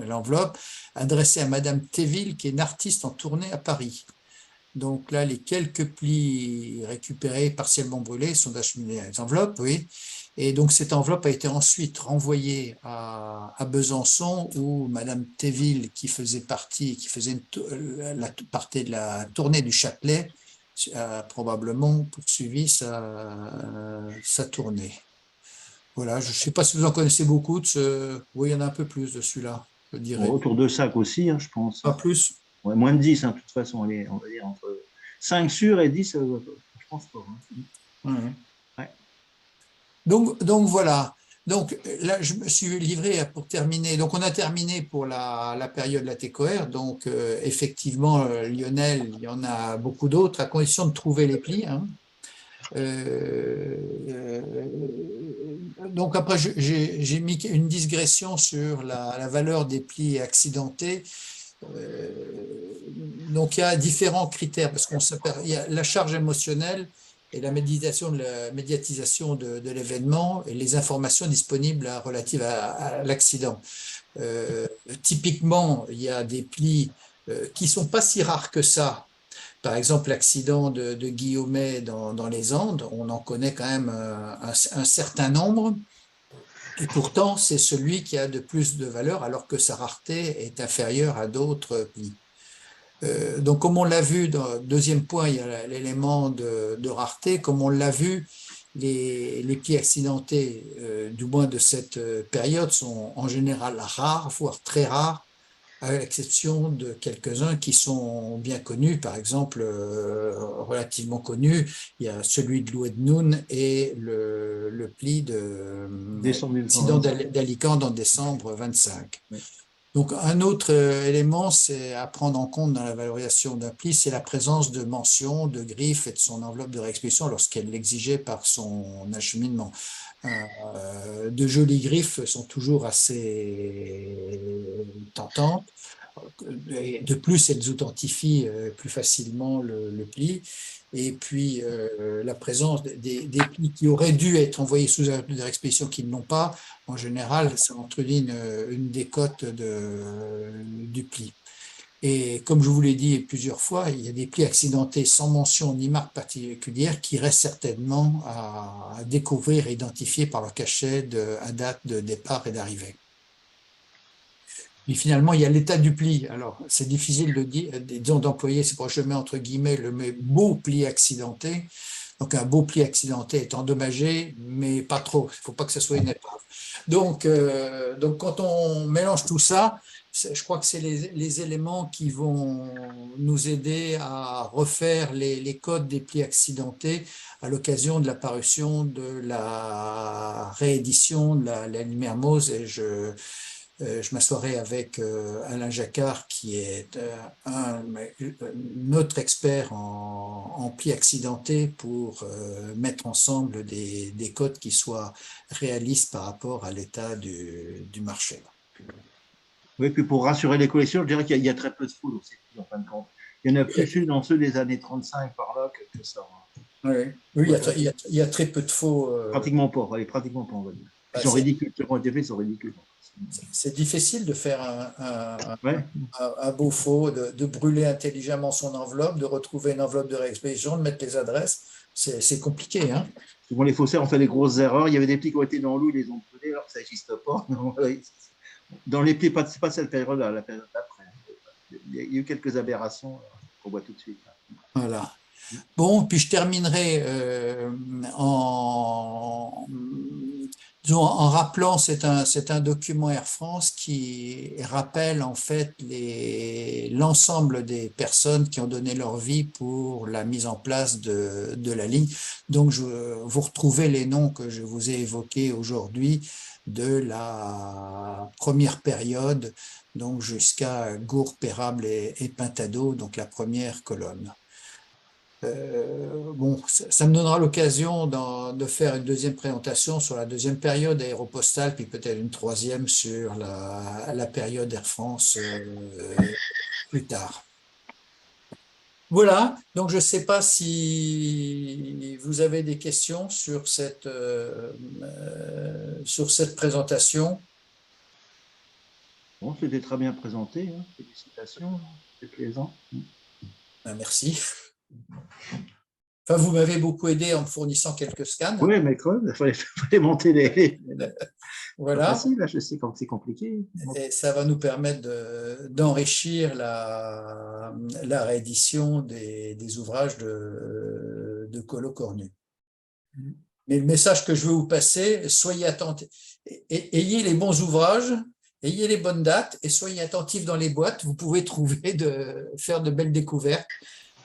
l'enveloppe, adressé à Madame Théville, qui est une artiste en tournée à Paris. Donc là, les quelques plis récupérés, partiellement brûlés, sont acheminés à les enveloppes, oui. Et donc, cette enveloppe a été ensuite renvoyée à Besançon, où Madame Théville, qui faisait partie de la tournée du Châtelet, a probablement poursuivi sa tournée. Voilà, je ne sais pas si vous en connaissez beaucoup de ce. Oui, il y en a un peu plus de celui-là, je dirais. Autour de 5 aussi, hein, je pense. Pas plus. Ouais, moins de 10, hein, de toute façon, allez, on va dire entre 5 sûrs et 10, je pense pas. Hein. Ouais. Ouais. Donc voilà. Donc là, je me suis livré pour terminer. Donc on a terminé pour la période latécoère. Donc effectivement, Lionel, il y en a beaucoup d'autres, à condition de trouver les plis. Hein. Donc après, j'ai mis une digression sur la valeur des plis accidentés. Donc il y a différents critères parce il y a la charge émotionnelle et la médiatisation de l'événement et les informations disponibles relatives à l'accident. Typiquement, il y a des plis qui ne sont pas si rares que ça. Par exemple, l'accident de Guillaumet dans les Andes, on en connaît quand même un certain nombre. Et pourtant, c'est celui qui a de plus de valeur alors que sa rareté est inférieure à d'autres plis. Donc, comme on l'a vu, dans le deuxième point, il y a l'élément de rareté. Comme on l'a vu, les plis accidentés, du moins de cette période, sont en général rares, voire très rares, à l'exception de quelques-uns qui sont bien connus. Par exemple, relativement connus, il y a celui de Louednoun et le pli de l'accident d'Alicante en décembre 25. Oui. Donc, un autre élément, c'est à prendre en compte dans la valorisation d'un pli, c'est la présence de mentions, de griffes et de son enveloppe de réexpédition lorsqu'elle l'exigeait par son acheminement. De jolies griffes sont toujours assez tentantes. Et de plus, elles authentifient plus facilement le pli. Et puis, la présence des plis qui auraient dû être envoyés sous enveloppe de réexpédition qui ne l'ont pas, en général, ça entraîne une décote du pli. Et comme je vous l'ai dit plusieurs fois, il y a des plis accidentés sans mention ni marque particulière qui restent certainement à découvrir et identifier par leur cachet à date de départ et d'arrivée. Et finalement, il y a l'état du pli. Alors, c'est difficile de dire, disons, d'employer, c'est pour je mets entre guillemets le beau pli accidenté. Donc, un beau pli accidenté est endommagé, mais pas trop. Il ne faut pas que ce soit une épave. Donc, quand on mélange tout ça, je crois que c'est les éléments qui vont nous aider à refaire les codes des plis accidentés à l'occasion de la parution de la réédition de la Lumière-Mose. Et je m'assoirai avec Alain Jacquard, qui est notre expert en plis accidentés pour mettre ensemble des codes qui soient réalistes par rapport à l'état du marché. Oui, puis pour rassurer les collectionneurs, je dirais qu'il y a très peu de fous dans ces plis, en fin de compte. Il y en a plus dans ceux des années 35 par là que ça. Oui, il y a très peu de faux. Pratiquement pas, pratiquement pas, on va dire. Ils sont ridicules, ceux qui ont été faits sont ridicules. C'est difficile de faire un beau faux, de brûler intelligemment son enveloppe, de retrouver une enveloppe de réexpédition, de mettre les adresses. C'est compliqué. Hein. Souvent, les faussaires ont fait des grosses erreurs. Il y avait des plis qui ont été dans l'eau, ils les ont brûlés, alors que ça n'existe pas. Dans les plis, c'est pas cette période-là, la période d'après. Il y a eu quelques aberrations qu'on voit tout de suite. Voilà. Bon, puis je terminerai en rappelant, c'est un document Air France qui rappelle en fait l'ensemble des personnes qui ont donné leur vie pour la mise en place de la ligne. Donc, vous retrouvez les noms que je vous ai évoqués aujourd'hui de la première période, donc jusqu'à Gourd, Pérable et Pintado, donc la première colonne. Bon, ça me donnera l'occasion de faire une deuxième présentation sur la deuxième période aéropostale, puis peut-être une troisième sur la période Air France plus tard. Voilà, donc je ne sais pas si vous avez des questions sur cette présentation. Bon, c'était très bien présenté, hein. Félicitations, c'est plaisant. Merci. Enfin, vous m'avez beaucoup aidé en me fournissant quelques scans. Oui, mais quoi, il fallait monter les… Voilà. Facile, là, je sais quand c'est compliqué. Et ça va nous permettre d'enrichir la réédition des ouvrages de Colo Cornu. Mais le message que je veux vous passer, soyez attentifs, ayez les bons ouvrages, ayez les bonnes dates et soyez attentifs dans les boîtes. Vous pouvez faire de belles découvertes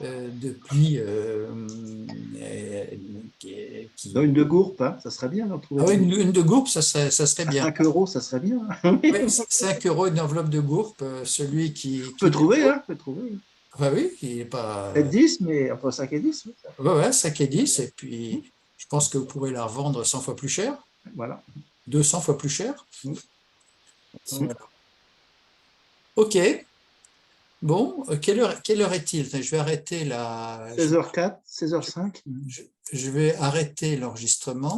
depuis. Une de Gourp, hein, ça serait bien d'en trouver. Ah oui, une de Gourp, ça serait bien. 5 €, ça serait bien. Ouais, 5 € une enveloppe de Gourp, celui qui Peut trouver, hein, peut trouver. Ah oui, il n'est pas. Peut-être 10, mais entre 5 et 10. Oui, Ouais, 5 et 10, et puis je pense que vous pourrez la revendre 100 fois plus cher, voilà. 200 fois plus cher. Mm. Voilà. Ok. Bon, quelle heure est-il? Je vais arrêter 16h04, 16h05. je vais arrêter l'enregistrement.